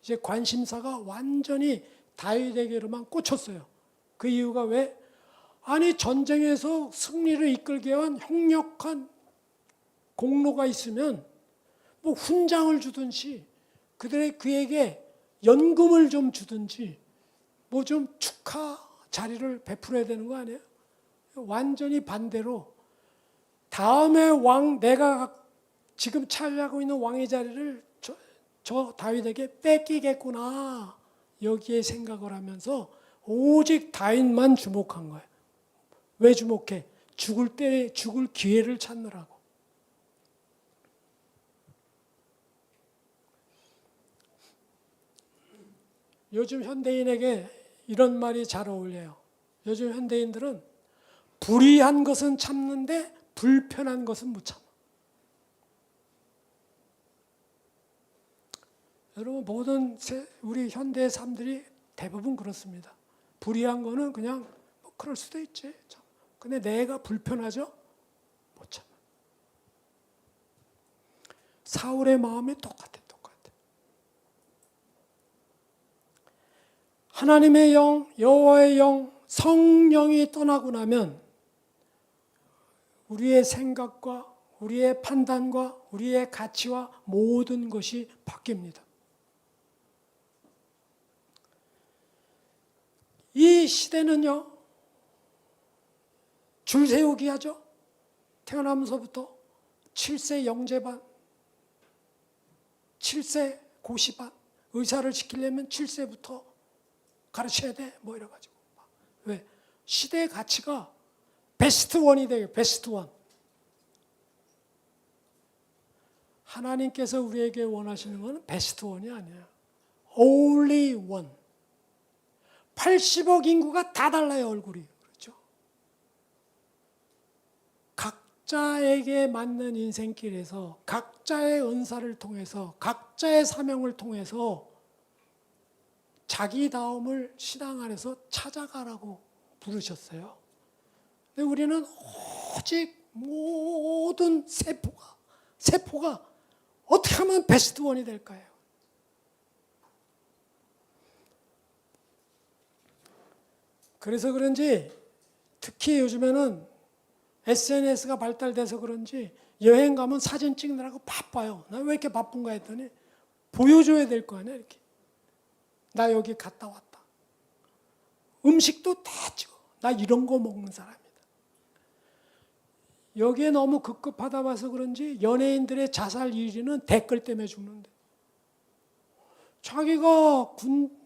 이제 관심사가 완전히 다윗에게로만 꽂혔어요. 그 이유가 왜? 아니 전쟁에서 승리를 이끌게 한 형력한 공로가 있으면 뭐 훈장을 주든지 그에게 연금을 좀 주든지 뭐 좀 축하 자리를 베풀어야 되는 거 아니에요? 완전히 반대로 다음에 내가 지금 차지하고 있는 왕의 자리를 저 다윗에게 뺏기겠구나 여기에 생각을 하면서 오직 다윗만 주목한 거예요. 왜 주목해? 죽을 때 죽을 기회를 찾느라고. 요즘 현대인에게 이런 말이 잘 어울려요. 요즘 현대인들은 불의한 것은 참는데 불편한 것은 못 참아. 여러분 모든 우리 현대의 삶들이 대부분 그렇습니다. 불의한 거는 그냥 뭐 그럴 수도 있지. 근데 내가 불편하죠? 못 참아. 사울의 마음이 똑같아. 하나님의 영, 여호와의 영, 성령이 떠나고 나면 우리의 생각과 우리의 판단과 우리의 가치와 모든 것이 바뀝니다. 이 시대는요, 줄 세우기 하죠. 태어나면서부터 7세 영재반, 7세 고시반, 의사를 시키려면 7세부터 가르쳐야 돼. 뭐 이래가지고. 왜? 시대의 가치가 베스트 원이 돼요. 베스트 원. 하나님께서 우리에게 원하시는 것은 베스트 원이 아니에요. Only one. 80억 인구가 다 달라요, 얼굴이. 그렇죠? 각자에게 맞는 인생길에서 각자의 은사를 통해서 각자의 사명을 통해서 자기다움을 신앙 안에서 찾아가라고 부르셨어요. 근데 우리는 오직 모든 세포가 어떻게 하면 베스트 원이 될까요? 그래서 그런지 특히 요즘에는 SNS가 발달돼서 그런지 여행 가면 사진 찍느라고 바빠요. 나 왜 이렇게 바쁜가 했더니 보여줘야 될 거 아니야, 이렇게. 나 여기 갔다 왔다. 음식도 다 찍어. 나 이런 거 먹는 사람이다. 여기에 너무 급급하다 봐서 그런지 연예인들의 자살 1위는 댓글 때문에 죽는데. 자기가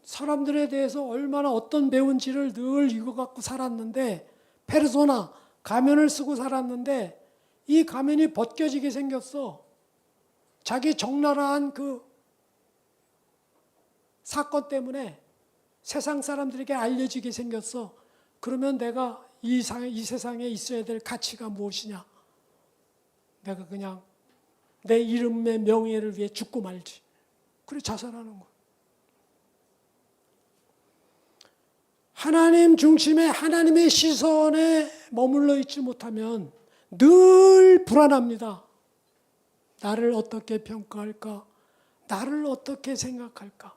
사람들에 대해서 얼마나 어떤 배운지를 늘 이거 갖고 살았는데, 페르소나, 가면을 쓰고 살았는데 이 가면이 벗겨지게 생겼어. 자기 적나라한 그 사건 때문에 세상 사람들에게 알려지게 생겼어. 그러면 내가 이 세상에 있어야 될 가치가 무엇이냐? 내가 그냥 내 이름의 명예를 위해 죽고 말지. 그래 자살하는 거야. 하나님 중심에 하나님의 시선에 머물러 있지 못하면 늘 불안합니다. 나를 어떻게 평가할까? 나를 어떻게 생각할까?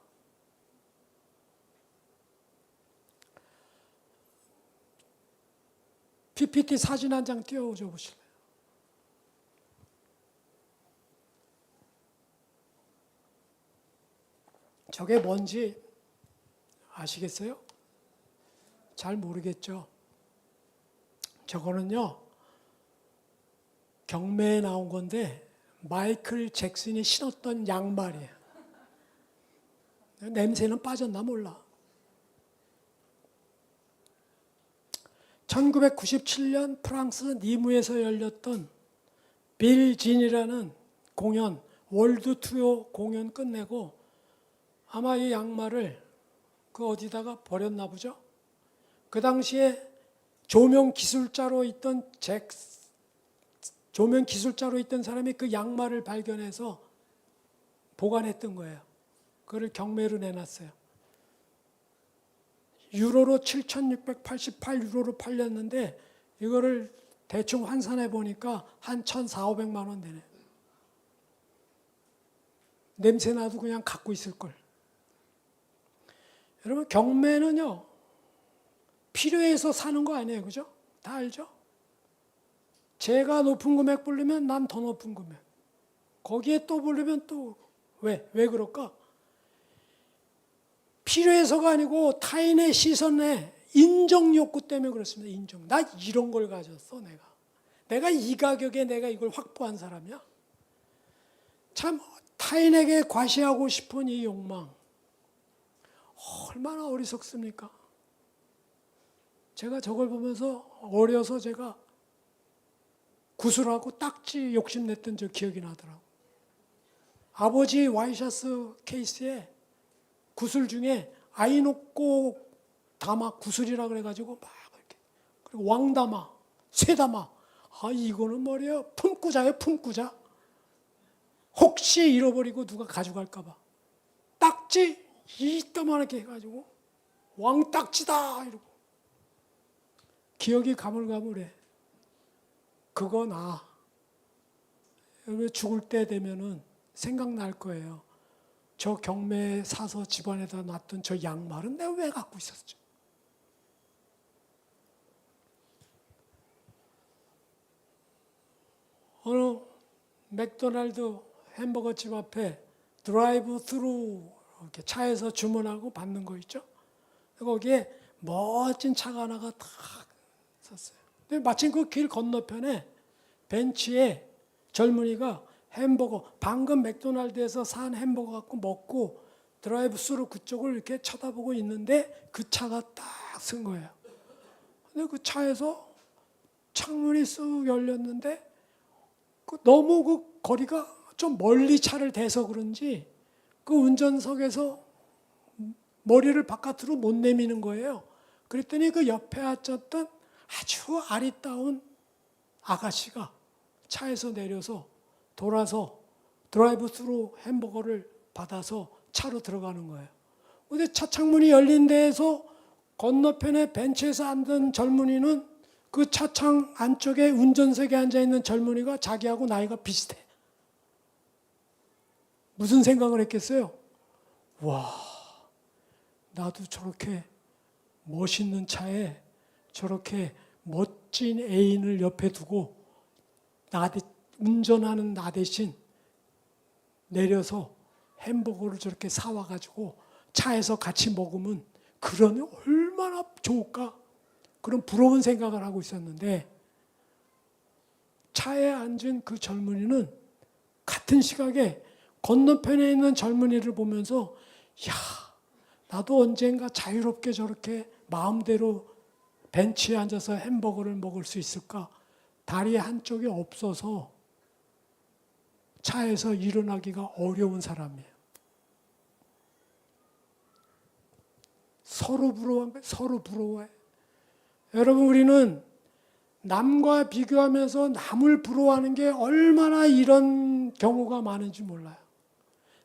PPT 사진 한 장 띄워줘 보실래요? 저게 뭔지 아시겠어요? 잘 모르겠죠? 저거는요, 경매에 나온 건데 마이클 잭슨이 신었던 양말이에요. 냄새는 빠졌나 몰라. 1997년 프랑스 니무에서 열렸던 빌 진이라는 공연, 월드 투어 공연 끝내고 아마 이 양말을 그 어디다가 버렸나 보죠. 그 당시에 조명 기술자로 있던 사람이 그 양말을 발견해서 보관했던 거예요. 그걸 경매로 내놨어요. 유로로 7,688유로로 팔렸는데 이거를 대충 환산해 보니까 한 1,400~1,500만 원 되네. 냄새 나도 그냥 갖고 있을 걸. 여러분 경매는요, 필요해서 사는 거 아니에요, 그죠? 다 알죠? 제가 높은 금액 부르면 난 더 높은 금액. 거기에 또 부르면 또 왜 그럴까? 필요해서가 아니고 타인의 시선에 인정 욕구 때문에 그렇습니다. 인정. 나 이런 걸 가졌어, 내가 이 가격에 내가 이걸 확보한 사람이야. 참 타인에게 과시하고 싶은 이 욕망 얼마나 어리석습니까? 제가 저걸 보면서 어려서 제가 구슬하고 딱지 욕심냈던 저 기억이 나더라고. 아버지 와이셔츠 케이스에 구슬 중에 아이노코 다마 구슬이라 그래가지고 막 이렇게, 그리고 왕다마, 쇠다마. 아 이거는 말이야 품구자예요, 품구자. 혹시 잃어버리고 누가 가져갈까봐. 딱지 이따만하게 해가지고 왕딱지다 이러고 기억이 가물가물해. 그거 나 죽을 때 되면은 생각날 거예요. 저 경매에 사서 집안에다 놨던 저 양말은 내가 왜 갖고 있었지? 어느 맥도날드 햄버거 집 앞에 드라이브 스루 이렇게 차에서 주문하고 받는 거 있죠? 거기에 멋진 차가 하나가 탁 섰어요. 근데 마침 그 길 건너편에 벤치에 젊은이가 햄버거, 방금 맥도날드에서 산 햄버거 갖고 먹고 드라이브 스루 그쪽을 이렇게 쳐다보고 있는데 그 차가 딱 쓴 거예요. 근데 그 차에서 창문이 쓱 열렸는데 너무 그 거리가 좀 멀리 차를 대서 그런지 그 운전석에서 머리를 바깥으로 못 내미는 거예요. 그랬더니 그 옆에 앉았던 아주 아리따운 아가씨가 차에서 내려서 돌아서 드라이브 스루 햄버거를 받아서 차로 들어가는 거예요. 근데 차 창문이 열린 데에서 건너편에 벤치에서 앉은 젊은이는 그 차창 안쪽에 운전석에 앉아있는 젊은이가 자기하고 나이가 비슷해. 무슨 생각을 했겠어요? 와, 나도 저렇게 멋있는 차에 저렇게 멋진 애인을 옆에 두고 운전하는 나 대신 내려서 햄버거를 저렇게 사와가지고 차에서 같이 먹으면 그러니 얼마나 좋을까? 그런 부러운 생각을 하고 있었는데 차에 앉은 그 젊은이는 같은 시각에 건너편에 있는 젊은이를 보면서 야, 나도 언젠가 자유롭게 저렇게 마음대로 벤치에 앉아서 햄버거를 먹을 수 있을까? 다리 한쪽이 없어서 차에서 일어나기가 어려운 사람이에요. 서로 부러워해. 여러분, 우리는 남과 비교하면서 남을 부러워하는 게 얼마나 이런 경우가 많은지 몰라요.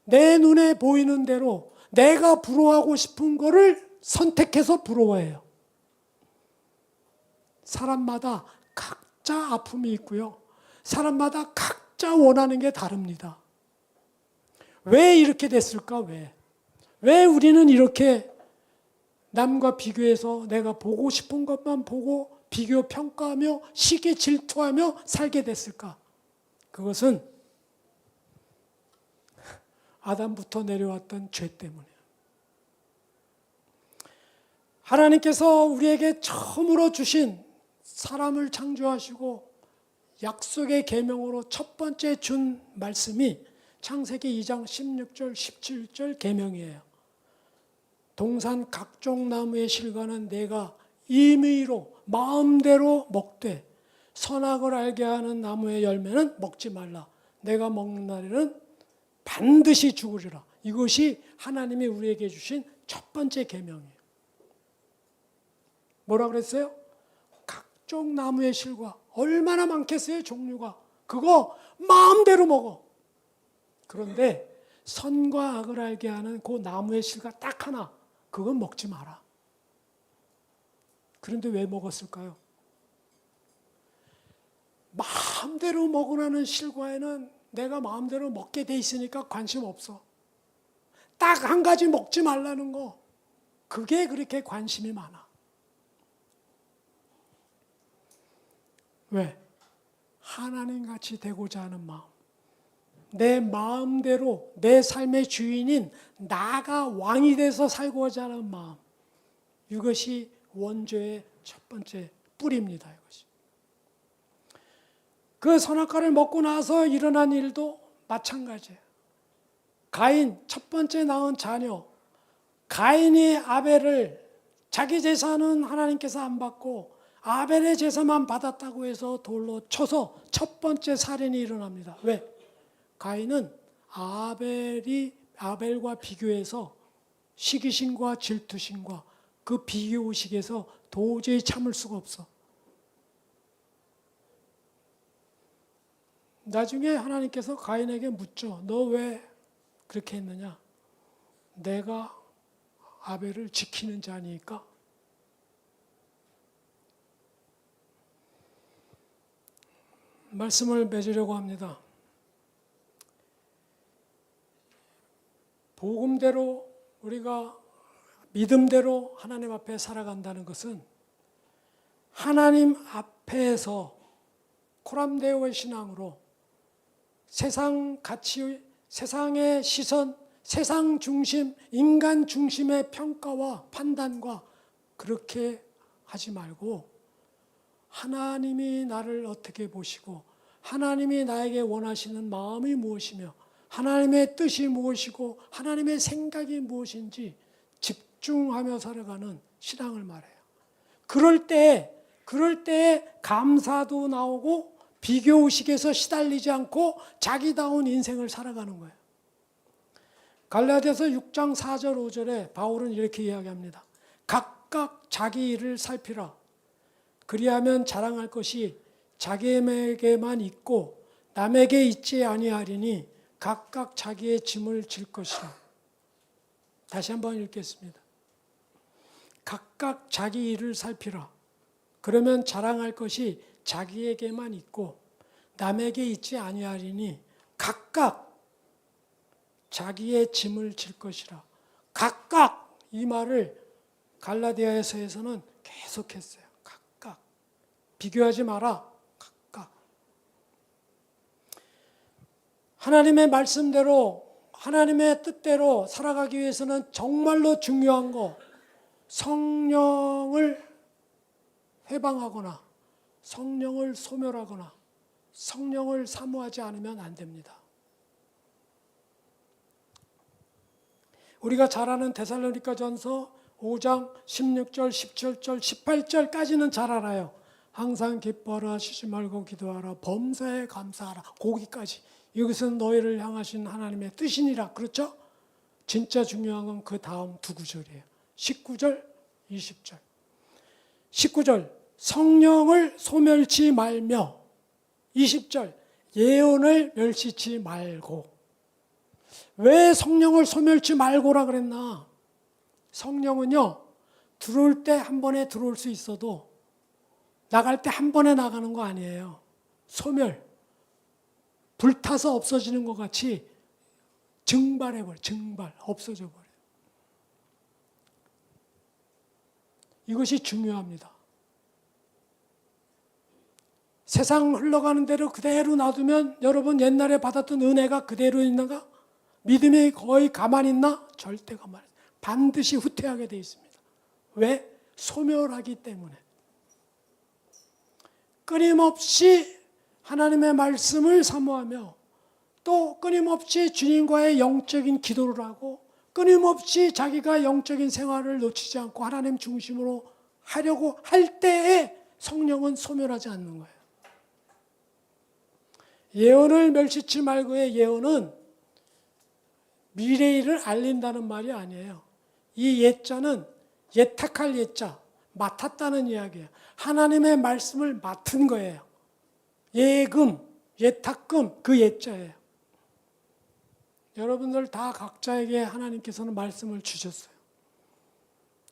내 눈에 보이는 대로 내가 부러워하고 싶은 거를 선택해서 부러워해요. 사람마다 각자 아픔이 있고요. 사람마다 각자 원하는 게 다릅니다. 왜 이렇게 됐을까? 왜 우리는 이렇게 남과 비교해서 내가 보고 싶은 것만 보고 비교 평가하며 시기 질투하며 살게 됐을까? 그것은 아담부터 내려왔던 죄 때문이에요. 하나님께서 우리에게 처음으로 주신 사람을 창조하시고 약속의 계명으로 첫 번째 준 말씀이 창세기 2장 16절 17절 계명이에요. 동산 각종 나무의 실과는 내가 임의로 마음대로 먹되 선악을 알게 하는 나무의 열매는 먹지 말라. 내가 먹는 날에는 반드시 죽으리라. 이것이 하나님이 우리에게 주신 첫 번째 계명이에요. 뭐라 그랬어요? 각종 나무의 실과 얼마나 많겠어요, 종류가. 그거 마음대로 먹어. 그런데 선과 악을 알게 하는 그 나무의 실과 딱 하나, 그건 먹지 마라. 그런데 왜 먹었을까요? 마음대로 먹으라는 실과에는 내가 마음대로 먹게 돼 있으니까 관심 없어. 딱 한 가지 먹지 말라는 거, 그게 그렇게 관심이 많아. 왜? 하나님같이 되고자 하는 마음. 내 마음대로 내 삶의 주인인 나가 왕이 돼서 살고자 하는 마음. 이것이 원죄의 첫 번째 뿌리입니다. 이것이. 그 선악과를 먹고 나서 일어난 일도 마찬가지예요. 가인, 첫 번째 낳은 자녀. 가인이 아벨을 자기 제사는 하나님께서 안 받고 아벨의 제사만 받았다고 해서 돌로 쳐서 첫 번째 살인이 일어납니다. 왜? 가인은 아벨과 비교해서 시기심과 질투심과 그 비교의식에서 도저히 참을 수가 없어. 나중에 하나님께서 가인에게 묻죠. 너 왜 그렇게 했느냐? 내가 아벨을 지키는 자니까. 말씀을 맺으려고 합니다. 복음대로 우리가 믿음대로 하나님 앞에 살아간다는 것은 하나님 앞에서 코람데오의 신앙으로 세상 가치, 세상의 시선, 세상 중심, 인간 중심의 평가와 판단과 그렇게 하지 말고 하나님이 나를 어떻게 보시고 하나님이 나에게 원하시는 마음이 무엇이며 하나님의 뜻이 무엇이고 하나님의 생각이 무엇인지 집중하며 살아가는 신앙을 말해요. 그럴 때에 감사도 나오고 비교의식에서 시달리지 않고 자기다운 인생을 살아가는 거예요. 갈라디아서 6장 4절 5절에 바울은 이렇게 이야기합니다. 각각 자기 일을 살피라. 그리하면 자랑할 것이 자기에게만 있고 남에게 있지 아니하리니 각각 자기의 짐을 질 것이라. 다시 한번 읽겠습니다. 각각 자기 일을 살피라. 그러면 자랑할 것이 자기에게만 있고 남에게 있지 아니하리니 각각 자기의 짐을 질 것이라. 각각 이 말을 갈라디아서에서는 계속했어요. 각각. 비교하지 마라. 각각. 하나님의 말씀대로 하나님의 뜻대로 살아가기 위해서는 정말로 중요한 거 성령을 회방하거나 성령을 소멸하거나 성령을 사모하지 않으면 안 됩니다. 우리가 잘 아는 데살로니가전서 5장 16절, 17절, 18절까지는 잘 알아요. 항상 기뻐하라, 쉬지 말고 기도하라, 범사에 감사하라. 거기까지. 이것은 너희를 향하신 하나님의 뜻이니라. 그렇죠? 진짜 중요한 건 그 다음 두 구절이에요. 19절, 20절. 19절 성령을 소멸치 말며 20절 예언을 멸시치 말고. 왜 성령을 소멸치 말고라 그랬나? 성령은요 들어올 때 한 번에 들어올 수 있어도 나갈 때 한 번에 나가는 거 아니에요. 소멸. 불타서 없어지는 것 같이 증발해버려. 증발. 없어져 버려요. 이것이 중요합니다. 세상 흘러가는 대로 그대로 놔두면 여러분 옛날에 받았던 은혜가 그대로 있는가? 믿음이 거의 가만히 있나? 절대 가만히 있어요. 반드시 후퇴하게 되어 있습니다. 왜? 소멸하기 때문에. 끊임없이 하나님의 말씀을 사모하며 또 끊임없이 주님과의 영적인 기도를 하고 끊임없이 자기가 영적인 생활을 놓치지 않고 하나님 중심으로 하려고 할 때에 성령은 소멸하지 않는 거예요. 예언을 멸시치 말고의 예언은 미래일을 알린다는 말이 아니에요. 이 예자는 예탁할 예자, 맡았다는 이야기예요. 하나님의 말씀을 맡은 거예요. 예금, 예탁금, 그 예자예요. 여러분들 다 각자에게 하나님께서는 말씀을 주셨어요.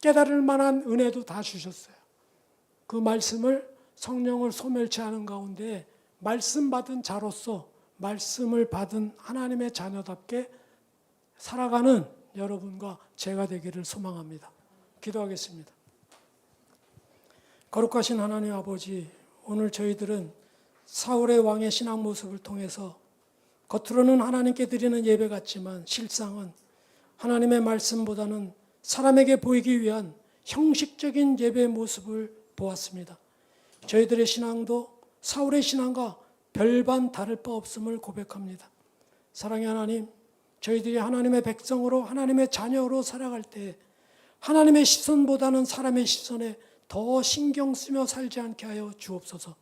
깨달을 만한 은혜도 다 주셨어요. 그 말씀을 성령을 소멸치 않은 가운데 말씀 받은 자로서 말씀을 받은 하나님의 자녀답게 살아가는 여러분과 제가 되기를 소망합니다. 기도하겠습니다. 거룩하신 하나님 아버지, 오늘 저희들은 사울의 왕의 신앙 모습을 통해서 겉으로는 하나님께 드리는 예배 같지만 실상은 하나님의 말씀보다는 사람에게 보이기 위한 형식적인 예배의 모습을 보았습니다. 저희들의 신앙도 사울의 신앙과 별반 다를 바 없음을 고백합니다. 사랑의 하나님, 저희들이 하나님의 백성으로 하나님의 자녀로 살아갈 때 하나님의 시선보다는 사람의 시선에 더 신경 쓰며 살지 않게 하여 주옵소서.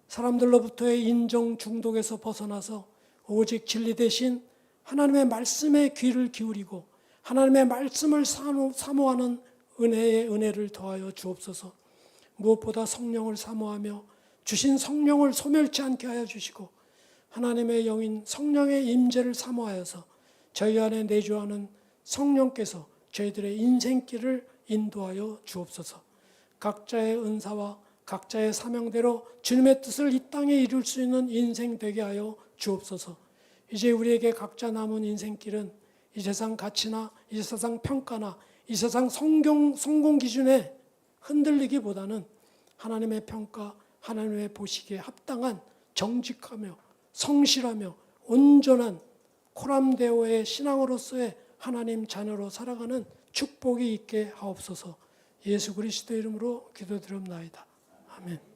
사람들로부터의 인정 중독에서 벗어나서 오직 진리 대신 하나님의 말씀에 귀를 기울이고 하나님의 말씀을 사모하는 은혜의 은혜를 더하여 주옵소서. 무엇보다 성령을 사모하며 주신 성령을 소멸치 않게 하여 주시고 하나님의 영인 성령의 임재를 사모하여서 저희 안에 내주하는 성령께서 저희들의 인생길을 인도하여 주옵소서. 각자의 은사와 각자의 사명대로 주님의 뜻을 이 땅에 이룰 수 있는 인생 되게 하여 주옵소서. 이제 우리에게 각자 남은 인생길은 이 세상 가치나 이 세상 평가나 이 세상 성공 기준에 흔들리기보다는 하나님의 평가, 하나님의 보시기에 합당한 정직하며 성실하며 온전한 코람데오의 신앙으로서의 하나님 자녀로 살아가는 축복이 있게 하옵소서. 예수 그리스도 이름으로 기도드립나이다. 아멘.